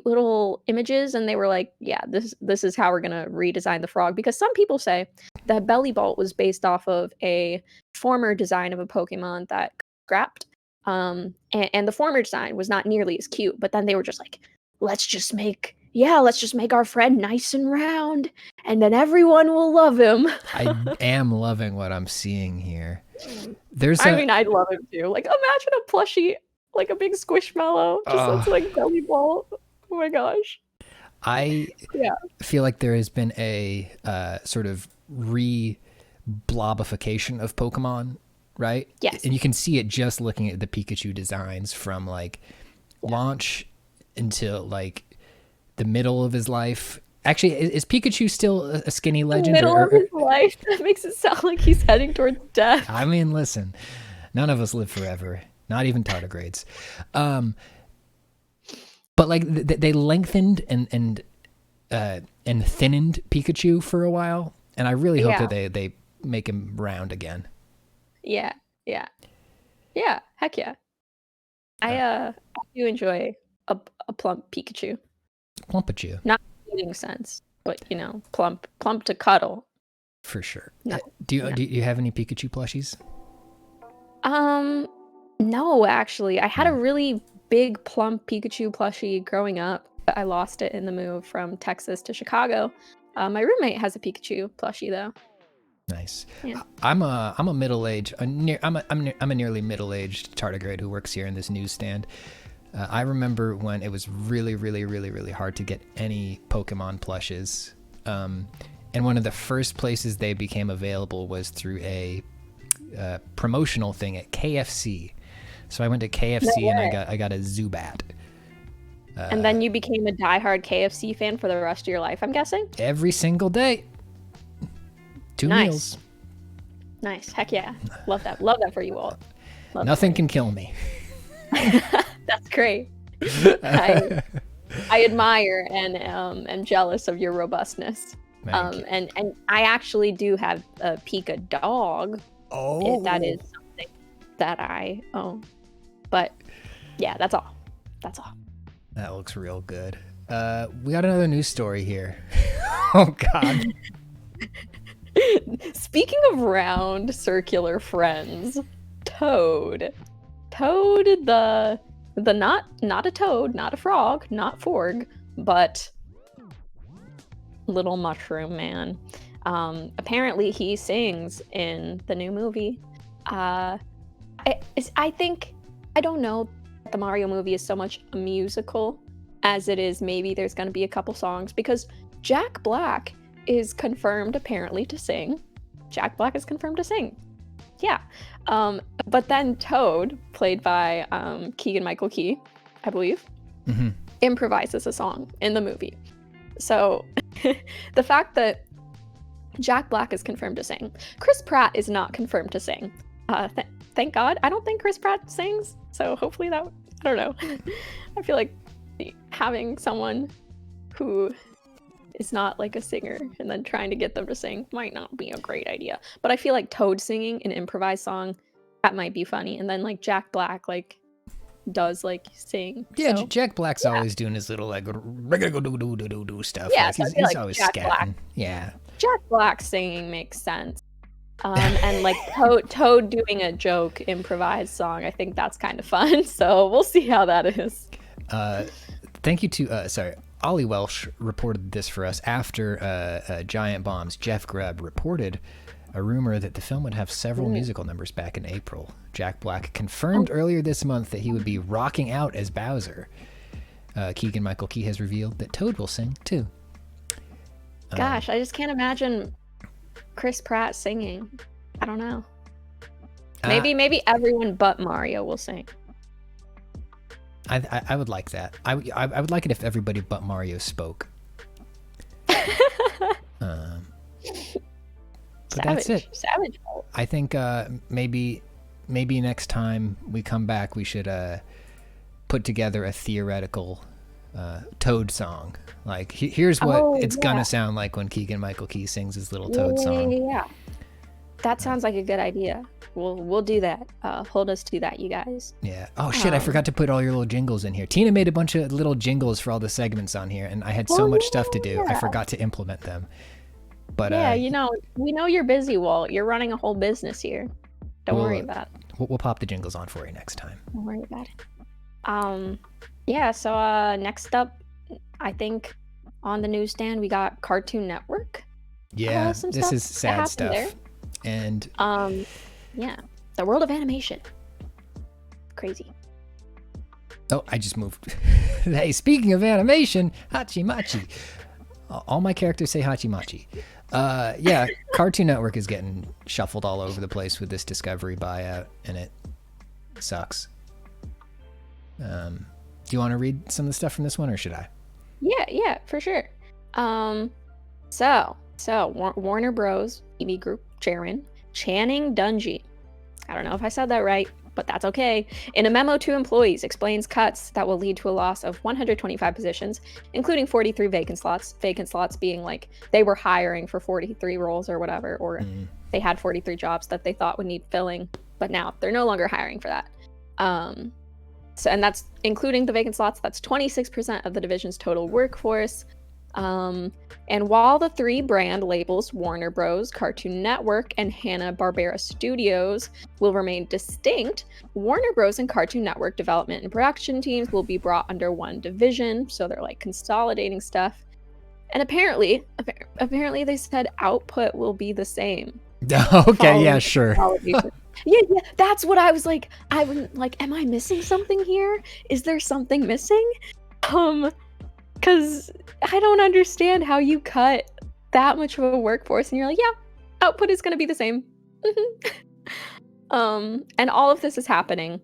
little images, and they were like, yeah, this is how we're gonna redesign the frog. Because some people say that Belly Bolt was based off of a former design of a Pokemon that scrapped. And the former design was not nearly as cute, but then they were just like, let's just make our friend nice and round, and then everyone will love him. I am loving what I'm seeing here. I'd love it too. Like, imagine a plushie, like a big squishmallow, just looks like Belly Bolt. Oh my gosh. I feel like there has been a sort of re-blobification of Pokemon, right? Yes. And you can see it just looking at the Pikachu designs from like launch until like the middle of his life. Actually, is Pikachu still a skinny legend? The middle of his life? That makes it sound like he's heading towards death. I mean, listen, none of us live forever. Not even tardigrades. But like they lengthened and thinned Pikachu for a while, and I really hope that they make him round again. Yeah. Heck yeah. I do enjoy a plump Pikachu. Plumpachu. Not in eating sense, but plump to cuddle. For sure. No. Do you have any Pikachu plushies? No, actually. I had a really big plump Pikachu plushie growing up. I lost it in the move from Texas to Chicago. My roommate has a Pikachu plushie though. Nice. Yeah. I'm a middle-aged I'm a nearly middle-aged tardigrade who works here in this newsstand. I remember when it was really, really, really, really hard to get any Pokemon plushes. And one of the first places they became available was through a promotional thing at KFC. So I went to KFC and I got a Zubat. And then you became a diehard KFC fan for the rest of your life, I'm guessing? Every single day. 2 meals. Nice. Heck yeah. Love that. Love that for you all. Nothing can kill me. That's great. I admire and am jealous of your robustness. And I actually do have a Pika dog. Oh. That is something that I own. But yeah, that's all. That looks real good. We got another news story here. Oh God. Speaking of round circular friends, Toad, the not a toad, not a frog, not Forg, but little mushroom man. Apparently he sings in the new movie. I don't know if the Mario movie is so much a musical as it is maybe there's going to be a couple songs, because Jack Black is confirmed apparently to sing. Jack Black is confirmed to sing. Yeah. But then Toad, played by Keegan-Michael Key, I believe, improvises a song in the movie. So the fact that Jack Black is confirmed to sing, Chris Pratt is not confirmed to sing. Thank God. I don't think Chris Pratt sings, so hopefully I don't know. I feel like having someone who is not like a singer and then trying to get them to sing might not be a great idea. But I feel like Toad singing an improvised song, that might be funny. And then like Jack Black does sing. Yeah, so, Jack Black's always doing his little stuff. Yeah, he's so always Jack scatting. Black. Yeah. Jack Black singing makes sense. And like Toad doing a joke improvised song. I think that's kind of fun. So we'll see how that is. Thank you to Ollie Welsh reported this for us after Giant Bomb's Jeff Grubb reported a rumor that the film would have several musical numbers back in April. Jack Black confirmed earlier this month that he would be rocking out as Bowser. Keegan-Michael Key has revealed that Toad will sing too. Gosh, I just can't imagine Chris Pratt singing. I don't know. Maybe everyone but Mario will sing. I would like that. I would like it if everybody but Mario spoke. But Savage, that's it. Savage. I think maybe next time we come back, we should put together a theoretical Toad song. Like here's what it's gonna sound like when Keegan-Michael Key sings his little Toad song. Yeah. That sounds like a good idea. We'll do that. Hold us to that, you guys. Yeah. Oh shit! I forgot to put all your little jingles in here. Tina made a bunch of little jingles for all the segments on here, and I had so much stuff to do. I forgot to implement them. But yeah, we know you're busy, Walt. You're running a whole business here. Don't worry about it. We'll pop the jingles on for you next time. Don't worry about it. Yeah. So next up, I think on the newsstand we got Cartoon Network. Yeah, this is sad stuff. There. And yeah, the world of animation. Crazy. Oh, I just moved. Hey, speaking of animation, Hachi Machi. All my characters say Hachi Machi. Yeah, Cartoon Network is getting shuffled all over the place with this Discovery buyout, and it sucks. Do you want to read some of the stuff from this one, or should I? Yeah, for sure. So Warner Bros. TV Group Chairman Channing Dungey, I don't know if I said that right, but that's okay, in a memo to employees explains cuts that will lead to a loss of 125 positions, including 43 vacant slots being like they were hiring for 43 roles or whatever, or they had 43 jobs that they thought would need filling, but now they're no longer hiring for that. So, and that's including the vacant slots. That's 26% of the division's total workforce. And while the three brand labels Warner Bros., Cartoon Network, and Hanna-Barbera Studios will remain distinct, Warner Bros. And Cartoon Network development and production teams will be brought under one division, so they're like consolidating stuff. And apparently they said output will be the same. Okay, yeah, sure. Yeah, that's what I was like. I was like, am I missing something here? Is there something missing? Because I don't understand how you cut that much of a workforce and you're like, yeah, output is going to be the same. And all of this is happening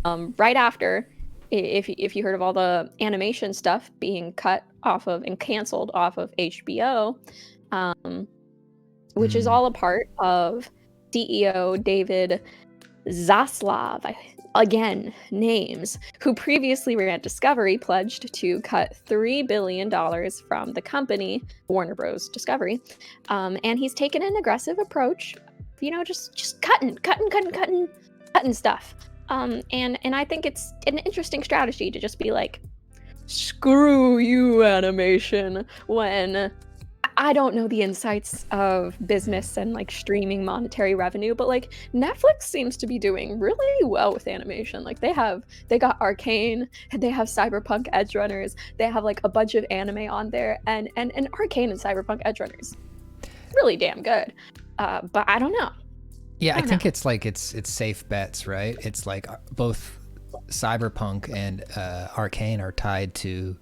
right after, if you heard of all the animation stuff being cut off of and canceled off of HBO, which is all a part of CEO David Zaslav, again, names, who previously ran Discovery, pledged to cut $3 billion from the company, Warner Bros. Discovery. And he's taken an aggressive approach, just cutting stuff. And I think it's an interesting strategy to just be like, screw you, animation, when I don't know the insights of business and like streaming monetary revenue, but like Netflix seems to be doing really well with animation. Like they got Arcane, they have Cyberpunk Edgerunners, they have like a bunch of anime on there, and Arcane and Cyberpunk Edgerunners really damn good. But I don't know. Yeah, I think it's like it's safe bets, right? It's like both Cyberpunk and Arcane are tied to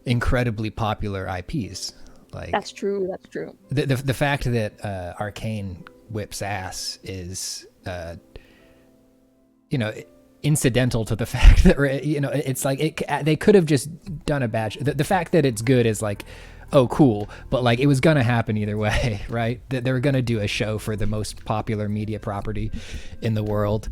incredibly popular IPs. Like that's true. The fact that Arcane whips ass is incidental to the fact that it's like they could have just done a batch. The fact that it's good is like, oh cool, but like it was gonna happen either way, right? That they were gonna do a show for the most popular media property in the world.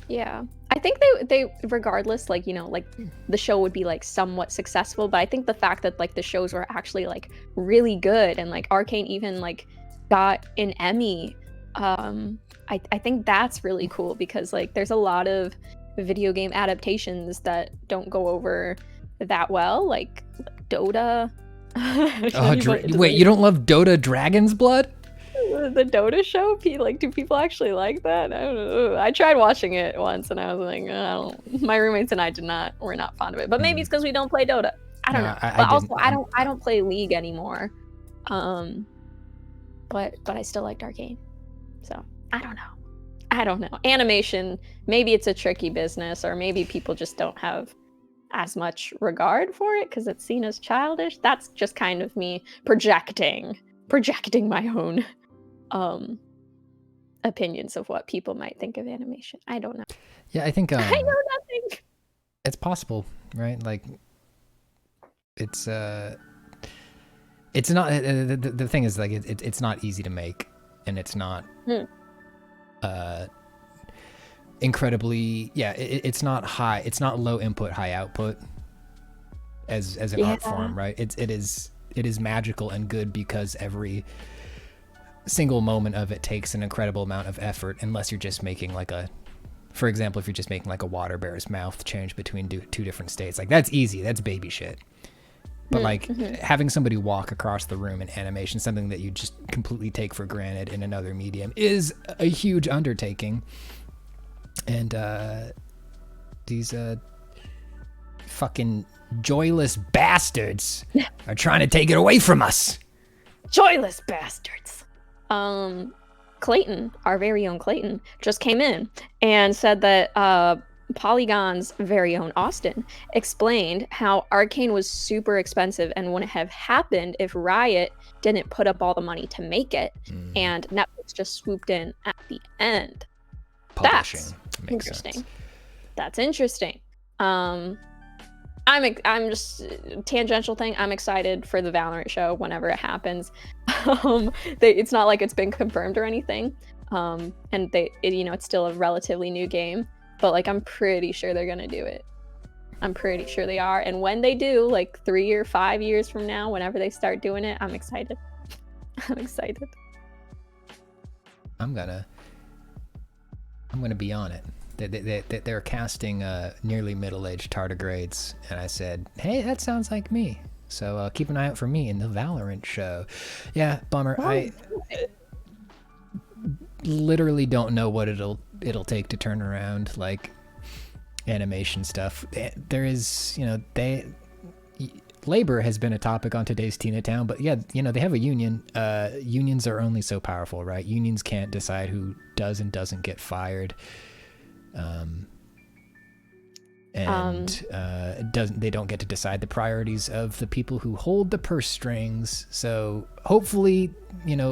Yeah, I think they regardless, like the show would be like somewhat successful, but I think the fact that like the shows were actually like really good and like Arcane even like got an Emmy, I think that's really cool because like there's a lot of video game adaptations that don't go over that well, like Dota. Wait, you don't love Dota Dragon's Blood? the Dota show? Like, do people actually like that? I don't know. I tried watching it once, and I was like, I don't. My roommates and I were not fond of it. But maybe it's because we don't play Dota. I don't know. But also, I don't play League anymore. But I still liked Arcane. So I don't know. Animation, maybe it's a tricky business, or maybe people just don't have as much regard for it because it's seen as childish. That's just kind of me projecting my own opinions of what people might think of animation. I don't know. Yeah, I think I know nothing. It's possible, right? Like, it's not. The thing is, like, it's not easy to make, and it's not incredibly. Yeah, it's not high. It's not low input, high output as an art form, right? It is magical and good because every single moment of it takes an incredible amount of effort, unless you're just making like for example, if you're just making like a water bear's mouth change between two different states, like that's easy, that's baby shit. But like having somebody walk across the room in animation, something that you just completely take for granted in another medium, is a huge undertaking. And these fucking joyless bastards are trying to take it away from us. Joyless bastards. Clayton, our very own Clayton, just came in and said that Polygon's very own Austin explained how Arcane was super expensive and wouldn't have happened if Riot didn't put up all the money to make it, and Netflix just swooped in at the end. Publishing. That's interesting. Sense. That's interesting. I'm just tangential thing. I'm excited for the Valorant show whenever it happens. It's not like it's been confirmed or anything, and it's still a relatively new game. But like, I'm pretty sure they're gonna do it. I'm pretty sure they are. And when they do, like 3 or 5 years from now, whenever they start doing it, I'm excited. I'm excited. I'm gonna be on it. They're casting nearly middle-aged tardigrades, and I said, hey, that sounds like me. So keep an eye out for me in the Valorant show. Yeah, bummer. I literally don't know what it'll take to turn around like animation stuff. There is, labor has been a topic on today's Teen Town, but yeah, they have a union. Unions are only so powerful, right? Unions can't decide who does and doesn't get fired. They don't get to decide the priorities of the people who hold the purse strings. So hopefully,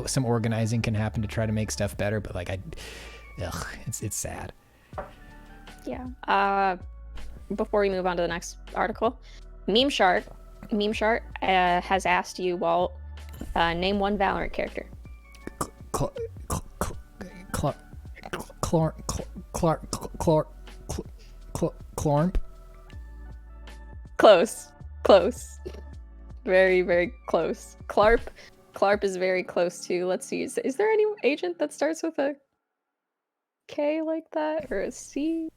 some organizing can happen to try to make stuff better. But like, it's sad. Yeah. Before we move on to the next article, Meme Shark has asked you, Walt, name one Valorant character. Clorp. Close. Very, very close. Clarp is very close to. Let's see. Is there any agent that starts with a K like that, or a C?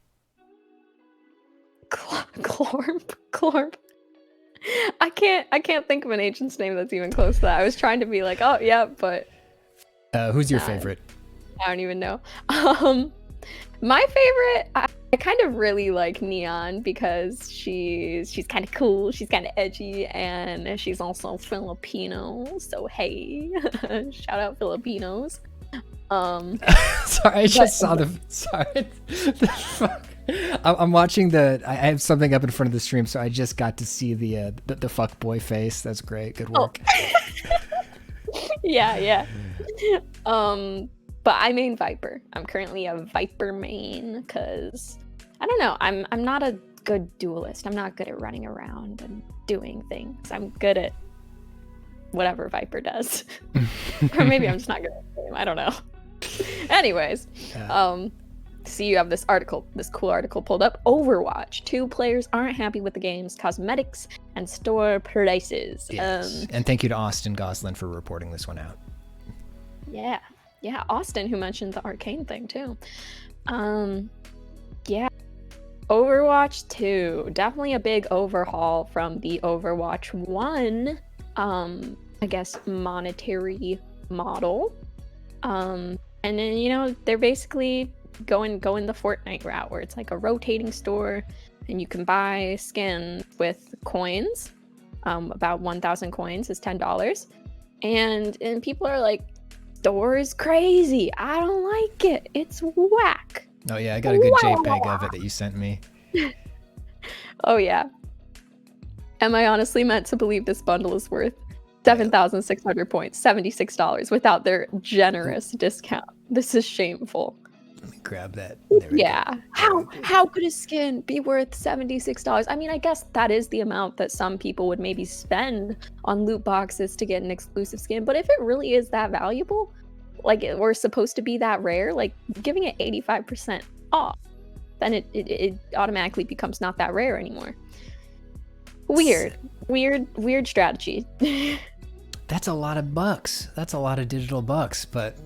Clorp. I can't think of an agent's name that's even close to that. I was trying to be like, oh yeah, but who's your favorite? I don't even know. My favorite, I kind of really like Neon because she's kind of cool, she's kind of edgy, and she's also Filipino. So hey, shout out Filipinos. Sorry, I just saw the. Sorry, the fuck. I'm watching I have something up in front of the stream, so I just got to see the fuck boy face. That's great. Good work. Oh. Yeah. But I main Viper. I'm currently a Viper main because I don't know. I'm not a good duelist. I'm not good at running around and doing things. I'm good at whatever Viper does. Or maybe I'm just not good at the game. I don't know. Anyways, see, you have this cool article pulled up. Overwatch. 2 players aren't happy with the game's cosmetics and store prices. Yes. And thank you to Austin Goslin for reporting this one out. Yeah, Austin, who mentioned the Arcane thing too. Yeah. Overwatch 2. Definitely a big overhaul from the Overwatch 1, I guess, monetary model. And then, you know, they're basically going the Fortnite route where it's like a rotating store and you can buy skins with coins. About 1,000 coins is $10. And people are like, store is crazy. I don't like it. It's whack. Oh yeah, I got a good JPEG of it that you sent me. Oh yeah. Am I honestly meant to believe this bundle is worth 7,600 points, $76 without their generous discount? This is shameful. Let me grab that. There we Yeah. How could a skin be worth $76? I mean, I guess that is the amount that some people would maybe spend on loot boxes to get an exclusive skin. But if it really is that valuable, like we're supposed to be that rare, like giving it 85% off, then it automatically becomes not that rare anymore. Weird strategy. That's a lot of bucks. That's a lot of digital bucks, but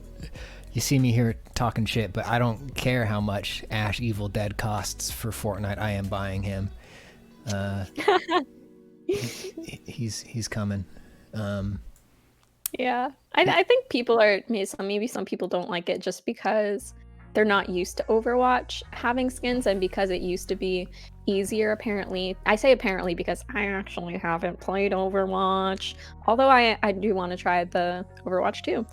you see me here talking shit, but I don't care how much Ash Evil Dead costs for Fortnite. I am buying him. He's coming. Yeah, I think people are maybe some people don't like it just because they're not used to Overwatch having skins, and because it used to be easier apparently. I say apparently because I actually haven't played Overwatch, although I do want to try the Overwatch 2.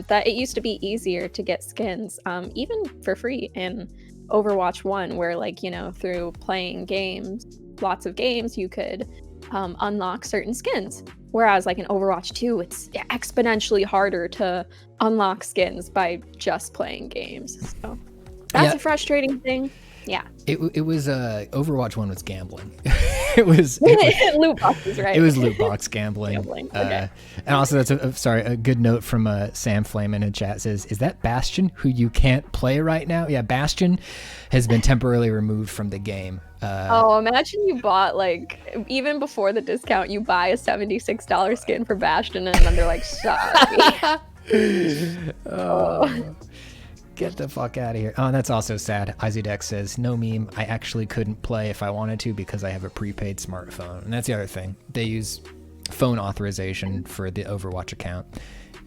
That it used to be easier to get skins, even for free in Overwatch 1, where, like, you know, through playing games, lots of games, you could unlock certain skins. Whereas like in Overwatch 2, it's exponentially harder to unlock skins by just playing games. So that's a frustrating thing. Yeah. It was Overwatch 1 was gambling. Loot boxes, right? It was loot box gambling. Okay. And also that's a good note from Sam Flame in a chat says, is that Bastion who you can't play right now? Yeah, Bastion has been temporarily removed from the game. Imagine you bought, like, even before the discount, you buy a $76 skin for Bastion and then they're like, sorry. Get the fuck out of here. Oh, that's also sad. Izudex says, no meme, I actually couldn't play if I wanted to because I have a prepaid smartphone. And that's the other thing. They use phone authorization for the Overwatch account,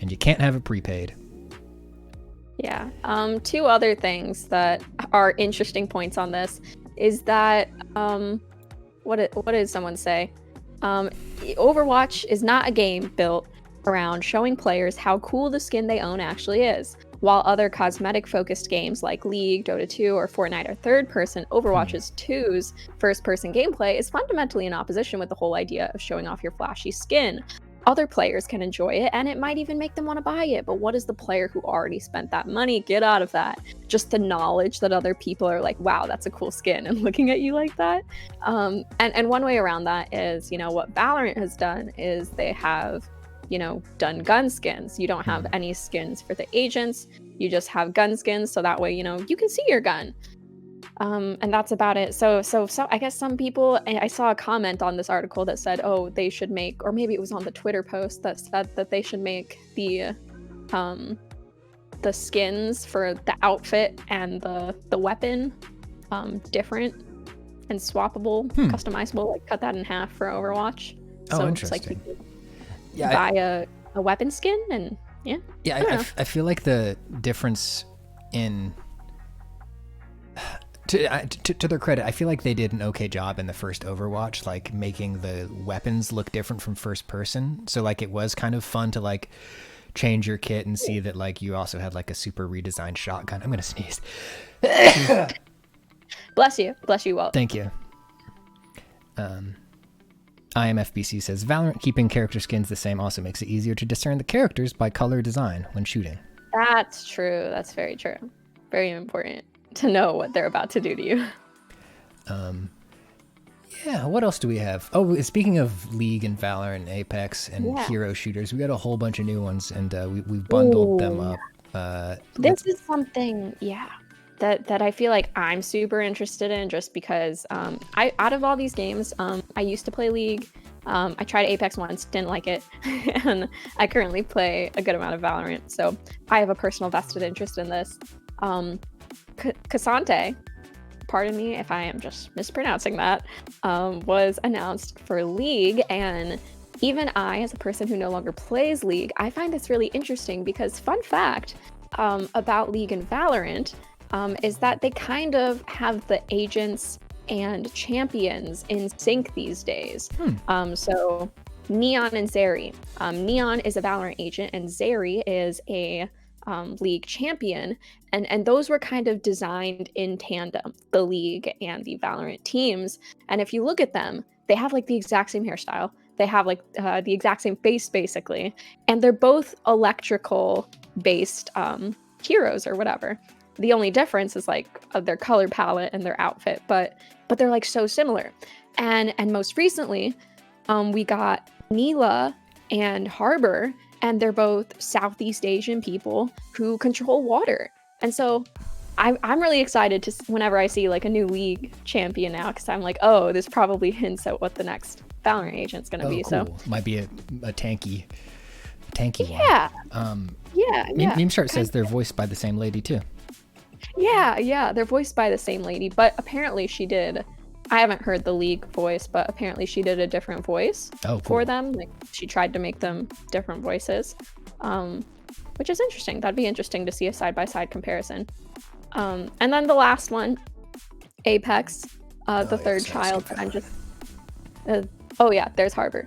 and you can't have it prepaid. Yeah. Two other things that are interesting points on this is that, what did someone say? Overwatch is not a game built around showing players how cool the skin they own actually is. While other cosmetic-focused games like League, Dota 2, or Fortnite are third-person, Overwatch 2's first-person gameplay is fundamentally in opposition with the whole idea of showing off your flashy skin. Other players can enjoy it, and it might even make them want to buy it, but what does the player who already spent that money get out of that? Just the knowledge that other people are like, wow, that's a cool skin, and looking at you like that? And one way around that is, you know, what Valorant has done is they have, you know, done gun skins. You don't have any skins for the agents, you just have gun skins, so that way, you know, you can see your gun. And that's about it. So I guess some people, I saw a comment on this article that said, oh, they should make, or maybe it was on the Twitter post that said that they should make the skins for the outfit and the weapon different and swappable, customizable, like cut that in half for Overwatch. Oh, so interesting. it's like you could buy a weapon skin and I feel like the difference in to their credit, I feel like they did an okay job in the first Overwatch, like making the weapons look different from first person. So like it was kind of fun to like change your kit and see that like you also had like a super redesigned shotgun. I'm gonna sneeze. Bless you, Walt. Thank you. IMFBC says, Valorant keeping character skins the same also makes it easier to discern the characters by color design when shooting. That's true. That's very true. Very important to know what they're about to do to you. Yeah, what else do we have? Oh, speaking of League and Valorant and Apex and hero shooters, we got a whole bunch of new ones, and we've bundled them up. This is something, that I feel like I'm super interested in, just because out of all these games, I used to play League. I tried Apex once, didn't like it, and I currently play a good amount of Valorant, so I have a personal vested interest in this. Cassante, pardon me if I am just mispronouncing that, was announced for League, and even I, as a person who no longer plays League, I find this really interesting because fun fact about League and Valorant is that they kind of have the agents and champions in sync these days. So Neon and Zeri. Neon is a Valorant agent and Zeri is a League champion. And those were kind of designed in tandem, the League and the Valorant teams. And if you look at them, they have like the exact same hairstyle. They have like the exact same face, basically. And they're both electrical based heroes or whatever. The only difference is like their color palette and their outfit, but they're like so similar. And most recently, we got Neela and Harbor, and they're both Southeast Asian people who control water. And so I'm really excited to whenever I see like a new League champion now, because I'm like, oh, this probably hints at what the next Valorant agent's gonna be. Cool. So might be a tanky yeah. one. Yeah. Meme Chart says they're voiced by the same lady too. Yeah, they're voiced by the same lady, but apparently she did. I haven't heard the League voice, but apparently she did a different voice for them. Like she tried to make them different voices, which is interesting. That'd be interesting to see a side-by-side comparison. And then the last one, Apex, the third child. That I'm just. Oh yeah, there's Harbor.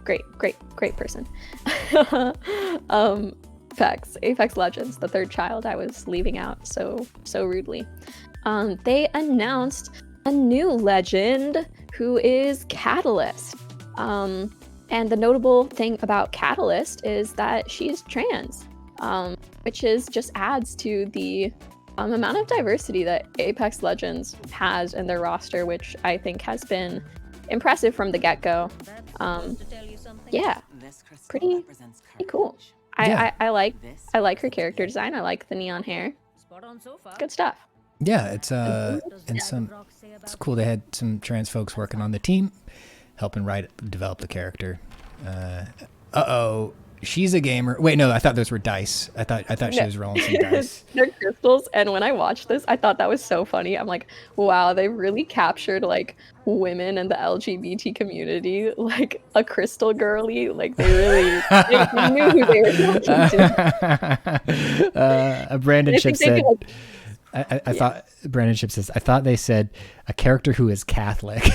Great person. Apex Legends, the third child I was leaving out so rudely. They announced a new legend who is Catalyst. And the notable thing about Catalyst is that she's trans, which is just adds to the amount of diversity that Apex Legends has in their roster, which I think has been impressive from the get-go. Yeah, pretty cool. Yeah. I like her character design. I like the neon hair. Good stuff. Yeah, it's cool. They had some trans folks working on the team, helping develop the character. She's a gamer. Wait, no, I thought those were dice. I thought she was rolling some dice. They're crystals, and when I watched this, I thought that was so funny. I'm like, wow, they really captured like women and the LGBT community, like a crystal girly. Like they really they knew who they were talking to. Brandon Chip said. I thought Brandon Chip says, I thought they said a character who is Catholic.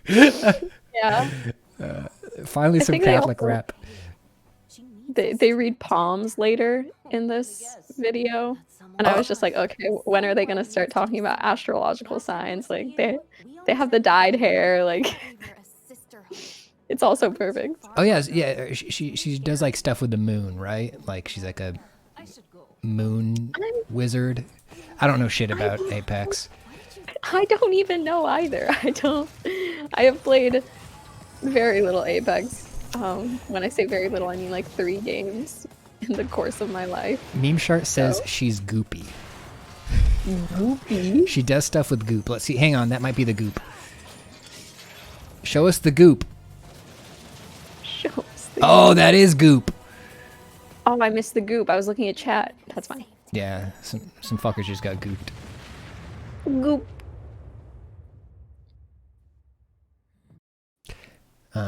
Yeah. Finally, some Catholic rap. They read palms later in this video, and I was just like, okay, when are they gonna start talking about astrological signs? Like they have the dyed hair, like it's all so perfect. Oh yeah. She does like stuff with the moon, right? Like she's like a moon wizard. I don't know shit about Apex. I don't even know either. I have played very little Apex. When I say very little, I mean like 3 games in the course of my life. Meme Chart says she's goopy. Goopy? She does stuff with goop. Let's see. Hang on, that might be the goop. Show us the goop. Show us the goop. That is goop. Oh, I missed the goop. I was looking at chat. That's fine. Yeah, some fuckers just got gooped. Goop.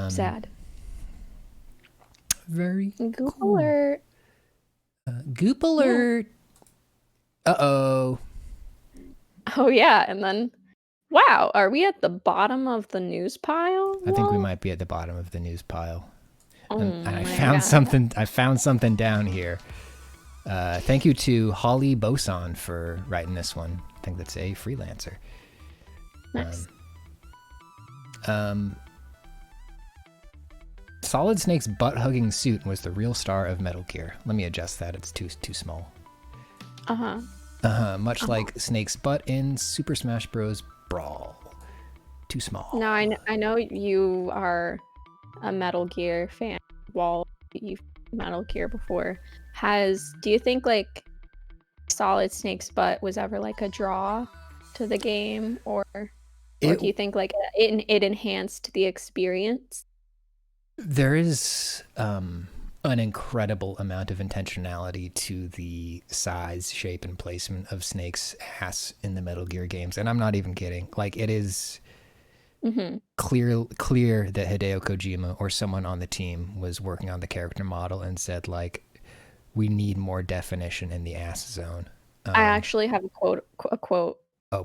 Sad. Very Goop cool. alert. Goop alert. Yeah. Uh-oh. Oh, yeah. And then, wow, are we at the bottom of the news pile? I think we might be at the bottom of the news pile. Oh and I found something. I found something down here. Thank you to Holly Boson for writing this one. I think that's a freelancer. Nice. Solid Snake's butt-hugging suit was the real star of Metal Gear. Let me adjust that. It's too small. Much like Snake's butt in Super Smash Bros. Brawl. Too small. No, I know you are a Metal Gear fan. While you've Metal Gear before, do you think like Solid Snake's butt was ever like a draw to the game, or do you think like it enhanced the experience? There is an incredible amount of intentionality to the size, shape, and placement of Snake's ass in the Metal Gear games, and I'm not even kidding. Like it is clear that Hideo Kojima or someone on the team was working on the character model and said, like, we need more definition in the ass zone. I actually have a quote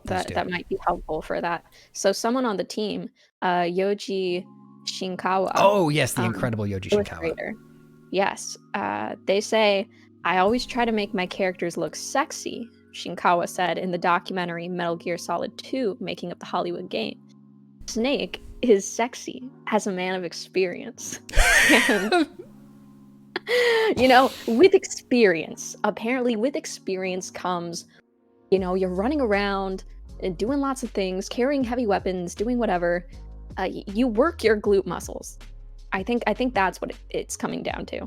that might be helpful for that. So someone on the team, Yoji Shinkawa. Oh yes, the incredible Yoji Shinkawa. Yes, they say, I always try to make my characters look sexy, Shinkawa said in the documentary Metal Gear Solid 2, Making Up the Hollywood Game. Snake is sexy as a man of experience. And, you know, with experience, apparently with experience comes, you know, you're running around and doing lots of things, carrying heavy weapons, doing whatever. You work your glute muscles. I think that's what it's coming down to.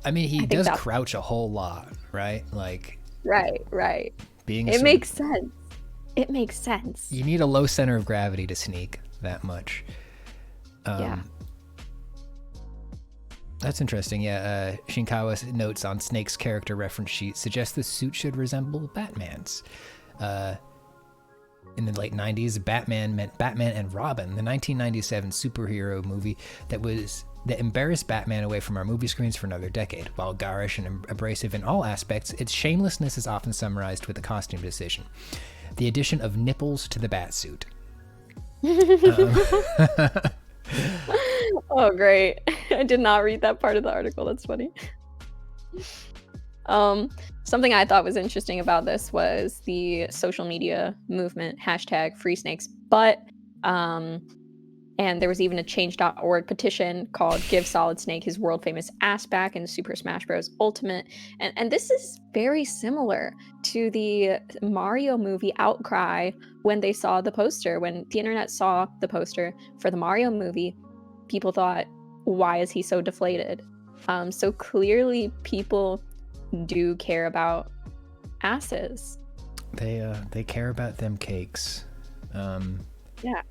I mean, he does crouch a whole lot, right? Like, right. It makes sense. It makes sense. You need a low center of gravity to sneak that much. Yeah. That's interesting. Yeah, Shinkawa's notes on Snake's character reference sheet suggest the suit should resemble Batman's. In the late 90s, Batman meant Batman and Robin, the 1997 superhero movie that embarrassed Batman away from our movie screens for another decade. While garish and abrasive in all aspects, its shamelessness is often summarized with a costume decision: the addition of nipples to the Batsuit. Oh, great. I did not read that part of the article. That's funny. Something I thought was interesting about this was the social media movement, #FreeSnakesButt. And there was even a change.org petition called Give Solid Snake His World Famous Ass Back in Super Smash Bros. Ultimate. And this is very similar to the Mario movie outcry when they saw the poster. When the internet saw the poster for the Mario movie, people thought, why is he so deflated? So clearly people do care about asses. They care about them cakes. Yeah.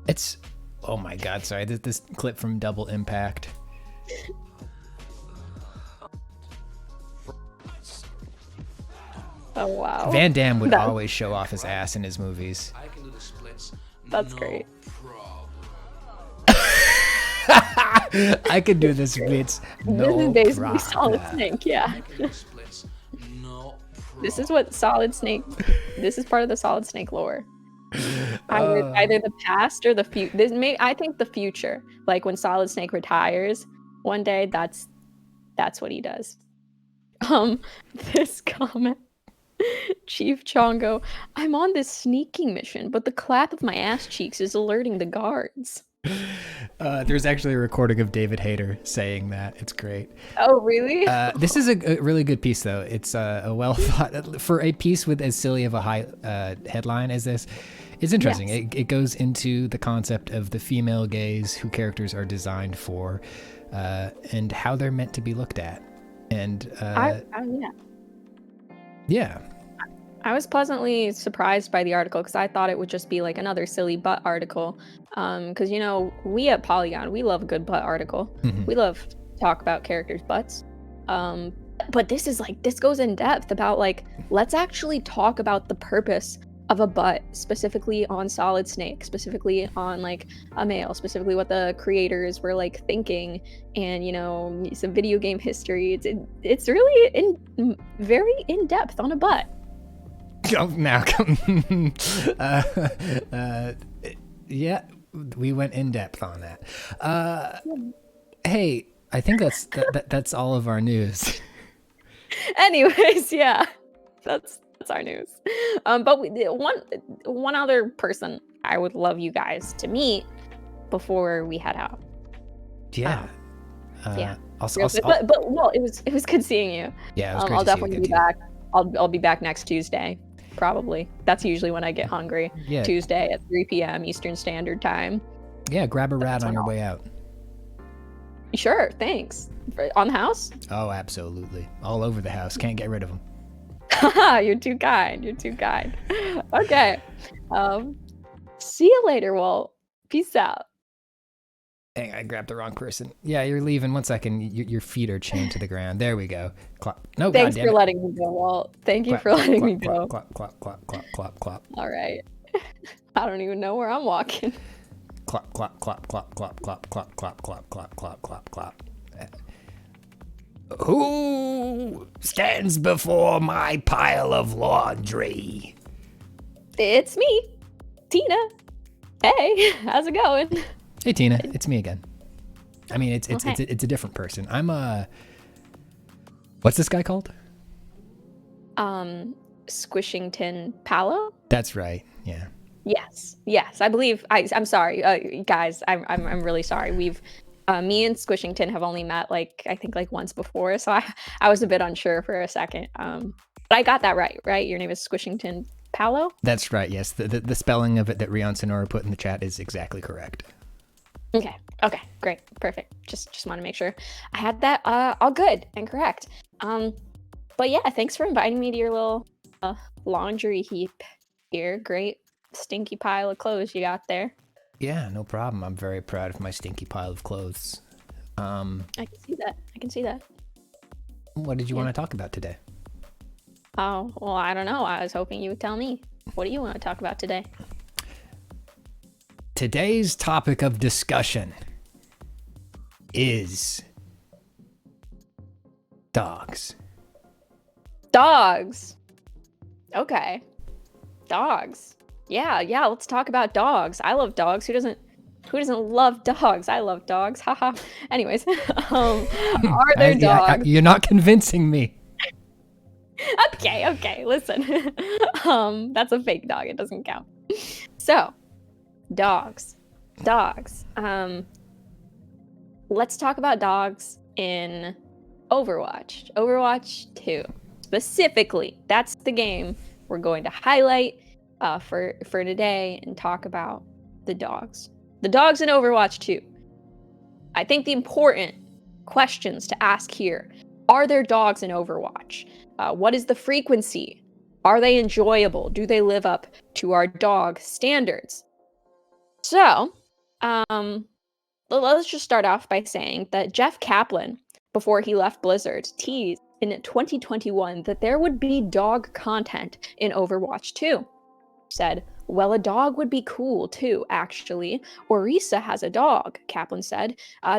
It's, oh my god, sorry, this clip from Double Impact. Oh wow. Van Damme would always show off his ass in his movies. That's great. I could do this bits. This is basically Solid Snake, yeah. This is what Solid Snake. This is part of the Solid Snake lore. Either the past or the future. I think the future. Like when Solid Snake retires one day, that's what he does. This comment. Chief Chongo, I'm on this sneaking mission, but the clap of my ass cheeks is alerting the guards. There's actually a recording of David Hayter saying that. It's great. Oh, really? This is a really good piece, though. It's a well thought for a piece with as silly of a high headline as this. It's interesting. Yes. It goes into the concept of the female gaze, who characters are designed for, and how they're meant to be looked at. And yeah. I was pleasantly surprised by the article because I thought it would just be like another silly butt article. Because, you know, we at Polygon, we love a good butt article. Mm-hmm. We love to talk about characters' butts. But this goes in depth about like, let's actually talk about the purpose of a butt, specifically on Solid Snake, specifically on like a male, specifically what the creators were like thinking, and, you know, some video game history. It's really very in depth on a butt. Oh, now, yeah, we went in depth on that. Hey, I think that's all of our news. Anyways, yeah, that's our news. But one other person I would love you guys to meet before we head out. Yeah. Yeah. Also, but well, it was good seeing you. Yeah, it was great I'll to see definitely you. be back. I'll be back next Tuesday. Probably. That's usually when I get hungry. Yeah. Tuesday at 3 p.m. Eastern Standard Time. Yeah, grab a rat on your way out. Sure, thanks. On the house? Oh, absolutely. All over the house. Can't get rid of them. You're too kind. You're too kind. Okay. See you later, Walt. Peace out. Dang, I grabbed the wrong person. Yeah, you're leaving. 1 second. Your feet are chained to the ground. There we go. Clop. No, thanks for letting me go, Walt. Thank you for letting me go. Clop, clop, clop, clop, clop, clop, clop. All right. I don't even know where I'm walking. Clap, clap, clap, clap, clap, clap, clap, clap, clap, clap, clap, clap, clap. Who stands before my pile of laundry? It's me, Tina. Hey, how's it going? Hey Tina, it's me again. I mean, it's hey. a different person. I'm what's this guy called? Squishington Palo. That's right. Yeah. Yes. I believe. I'm sorry, guys. I'm really sorry. We've me and Squishington have only met I think once before, so I was a bit unsure for a second. But I got that right. Right? Your name is Squishington Palo. That's right. Yes. The spelling of it that Rion Sonora put in the chat is exactly correct. Okay. Great. Perfect. Just want to make sure I had that all good and correct. But yeah, thanks for inviting me to your little laundry heap here. Great stinky pile of clothes you got there. Yeah, no problem. I'm very proud of my stinky pile of clothes. I can see that. What did you want to talk about today? Oh, well, I don't know. I was hoping you would tell me. What do you want to talk about today? Today's topic of discussion is dogs. Dogs. Okay. Dogs. Yeah, let's talk about dogs. I love dogs. Who doesn't love dogs? I love dogs. Haha. Anyways, are there dogs? You're not convincing me. Okay. Listen. That's a fake dog. It doesn't count. So, dogs. Let's talk about dogs in Overwatch. Overwatch 2. Specifically, that's the game we're going to highlight for today and talk about the dogs. The dogs in Overwatch 2. I think the important questions to ask here: are there dogs in Overwatch? What is the frequency? Are they enjoyable? Do they live up to our dog standards? So, let's just start off by saying that Jeff Kaplan, before he left Blizzard, teased in 2021 that there would be dog content in Overwatch 2. Said, well, a dog would be cool too, actually. Orisa has a dog, Kaplan said.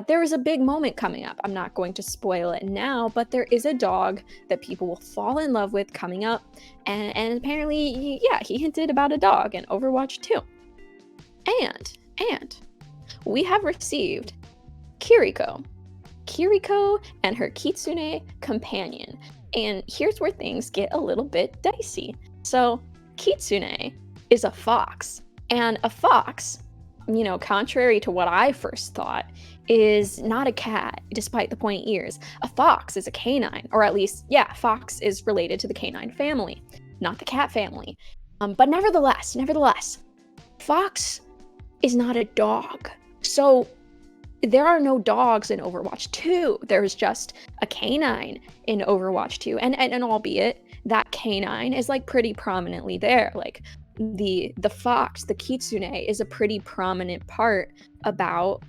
There is a big moment coming up. I'm not going to spoil it now, but there is a dog that people will fall in love with coming up. And apparently, he hinted about a dog in Overwatch 2. And we have received Kiriko and her Kitsune companion. And here's where things get a little bit dicey. So, Kitsune is a fox. And a fox, contrary to what I first thought, is not a cat, despite the pointy ears. A fox is a canine, or at least, fox is related to the canine family, not the cat family. But nevertheless, fox is not a dog. So there are no dogs in Overwatch 2. There's just a canine in Overwatch 2. And albeit that canine is pretty prominently there. The fox, the kitsune, is a pretty prominent part about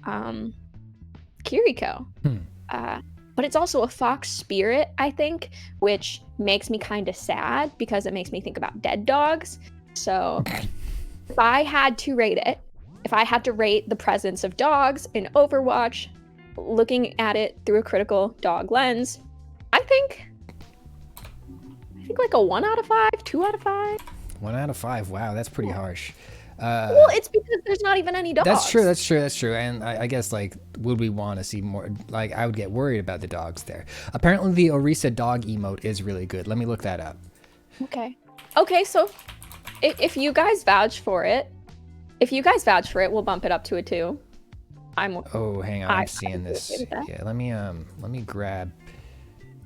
Kiriko. But it's also a fox spirit, I think, which makes me kind of sad because it makes me think about dead dogs. So if I had to rate the presence of dogs in Overwatch, looking at it through a critical dog lens, I think a 1 out of 5, 2 out of 5. 1 out of 5. Wow, that's pretty harsh. Well, it's because there's not even any dogs. That's true. And I guess, would we want to see more? I would get worried about the dogs there. Apparently, the Orisa dog emote is really good. Let me look that up. Okay, so if you guys vouch for it, we'll bump it up to a 2. Oh, hang on. I'm seeing this. Yeah, let me grab.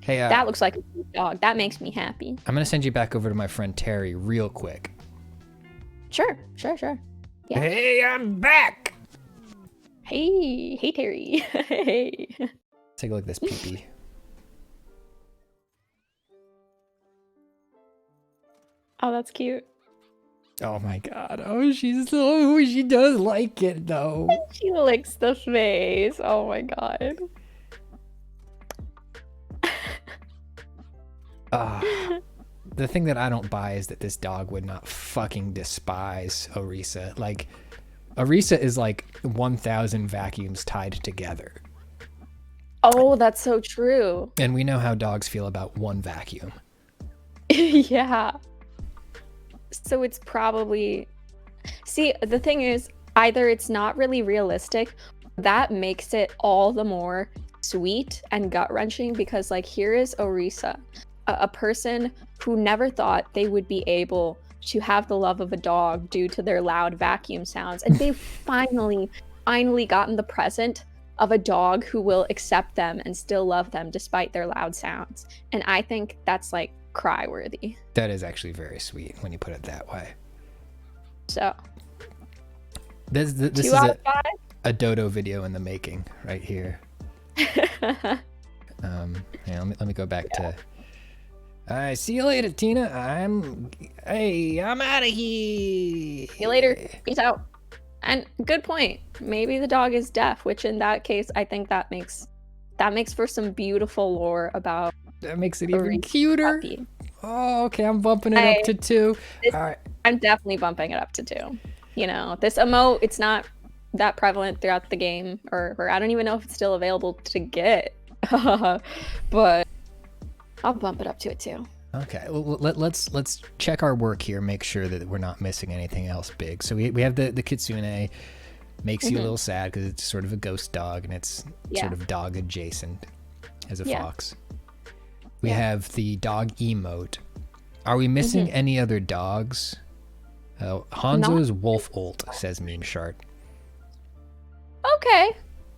Hey, that looks like a cute dog. That makes me happy. I'm gonna send you back over to my friend Terry real quick. Sure. Yeah. Hey, I'm back. Hey, Terry. Hey. Take a look at this pee-pee. Oh, that's cute. Oh my god. Oh, she does like it though. She licks the face. Oh my god. The thing that I don't buy is that this dog would not fucking despise Orisa. Orisa is like 1,000 vacuums tied together. Oh, that's so true. And we know how dogs feel about one vacuum. Yeah. So it's probably... See, the thing is, either it's not really realistic, that makes it all the more sweet and gut-wrenching, because like here is Orisa, a person who never thought they would be able to have the love of a dog due to their loud vacuum sounds, and they've finally gotten the present of a dog who will accept them and still love them despite their loud sounds. And I think that's like cry-worthy. That is actually very sweet when you put it that way. So this is a dodo video in the making right here. Yeah, let me go back to... see you later, Tina. I'm out of here. See you later. Peace out. And good point. Maybe the dog is deaf, which in that case, I think that makes for some beautiful lore about... That makes it even cuter. Puppy. Oh, okay. I'm bumping it up to 2. All right. I'm definitely bumping it up to 2. You know, this emote, it's not that prevalent throughout the game, or I don't even know if it's still available to get. But I'll bump it up to a 2. Okay, well, let's check our work here, make sure that we're not missing anything else big. So we have the kitsune, makes you a little sad because it's sort of a ghost dog, and it's sort of dog adjacent as a fox. We have the dog emote. Are we missing any other dogs? Hanzo's wolf ult, says Meme Shart. Okay,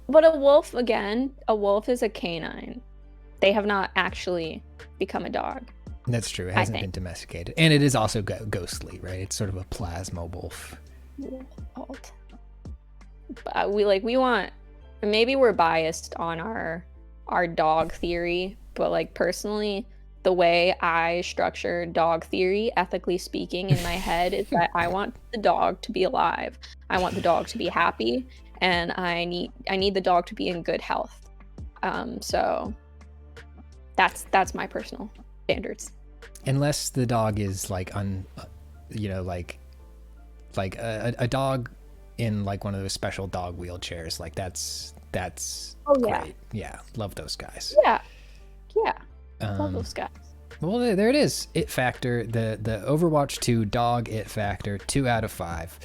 but a wolf is a canine. They have not actually become a dog. That's true. It hasn't been domesticated, and it is also ghostly, right? It's sort of a plasma wolf. But we want. Maybe we're biased on our dog theory, but like personally, the way I structure dog theory, ethically speaking, in my head is that I want the dog to be alive. I want the dog to be happy, and I need the dog to be in good health. So that's my personal standards. Unless the dog is like like a dog in like one of those special dog wheelchairs, like that's great. Yeah, love those guys. Yeah, love those guys. Well, there it is. It factor, the Overwatch 2 dog it factor, 2 out of 5.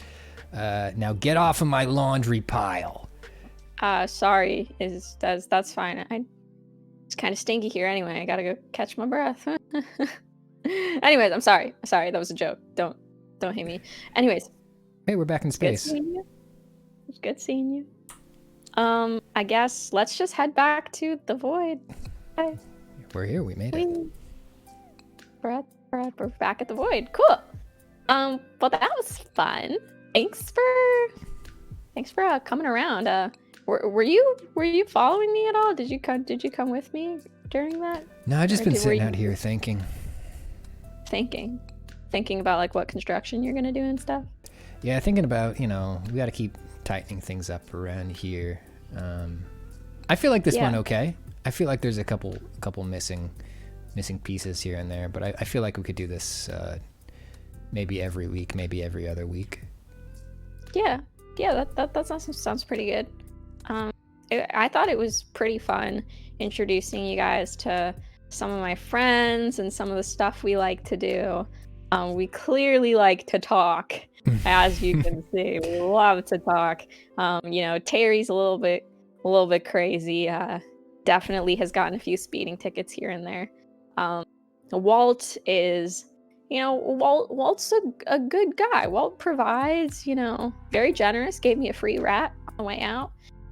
Now get off of my laundry pile. Sorry, that's fine. It's kind of stinky here anyway. I gotta go catch my breath. Anyways, I'm sorry. That was a joke. Don't hate me. Anyways. Hey, we're back in space. It's good seeing you. I guess let's just head back to the void. Bye. We're here. We made it. We're back at the void. Cool. Well, that was fun. Thanks for coming around. Were you following me at all? Did you come with me during that? No, I just been sitting out here thinking about like what construction you're gonna do and stuff. Yeah, thinking about, we got to keep tightening things up around here. I feel like this went okay. I feel like there's a couple missing pieces here and there, but I feel like we could do this maybe every week, maybe every other week. Yeah, that sounds pretty good. I thought it was pretty fun introducing you guys to some of my friends and some of the stuff we like to do. We clearly like to talk, as you can see. We love to talk. Terry's a little bit crazy. Definitely has gotten a few speeding tickets here and there. Walt is, Walt's a good guy. Walt provides, very generous. Gave me a free rat on the way out.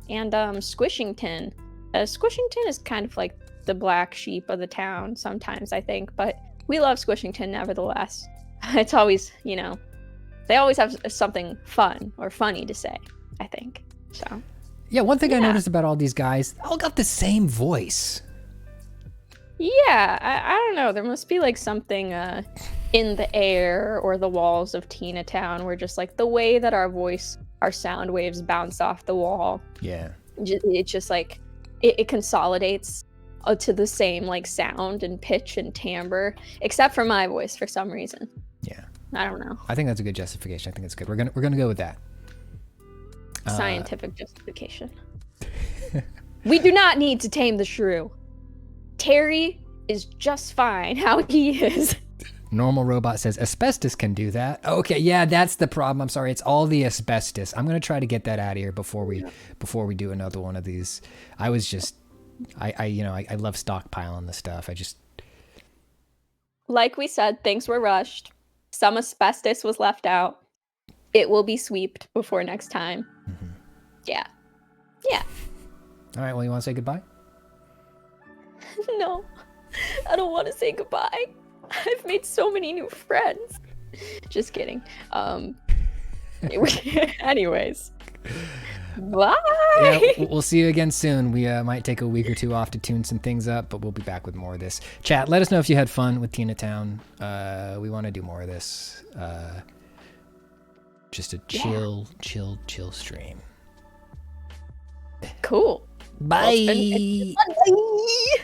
And Squishington. Squishington is kind of like the black sheep of the town sometimes, I think, but we love Squishington nevertheless. It's always, they always have something fun or funny to say, I think. So. Yeah, one thing I noticed about all these guys, they all got the same voice. Yeah, I don't know. There must be like something in the air or the walls of Tina Town where just like the way that our sound waves bounce off the wall. Yeah. It's just like, it consolidates to the same like sound and pitch and timbre, except for my voice for some reason. Yeah. I don't know. I think that's a good justification. I think it's good. We're gonna go with that. scientific justification. We do not need to tame the shrew. Terry is just fine how he is. Normal Robot says asbestos can do that. Okay, yeah, that's the problem. I'm sorry, it's all the asbestos. I'm gonna try to get that out of here before we do another one of these. I was just, I love stockpiling the stuff. Like we said, things were rushed. Some asbestos was left out. It will be sweeped before next time. Mm-hmm. Yeah. All right, well, you want to say goodbye? No, I don't want to say goodbye. I've made so many new friends. Just kidding. Anyways. Bye. Yeah, we'll see you again soon. We might take a week or two off to tune some things up, but we'll be back with more of this. Chat, let us know if you had fun with Tina Town. We want to do more of this. Just a chill stream. Cool. Bye. Bye.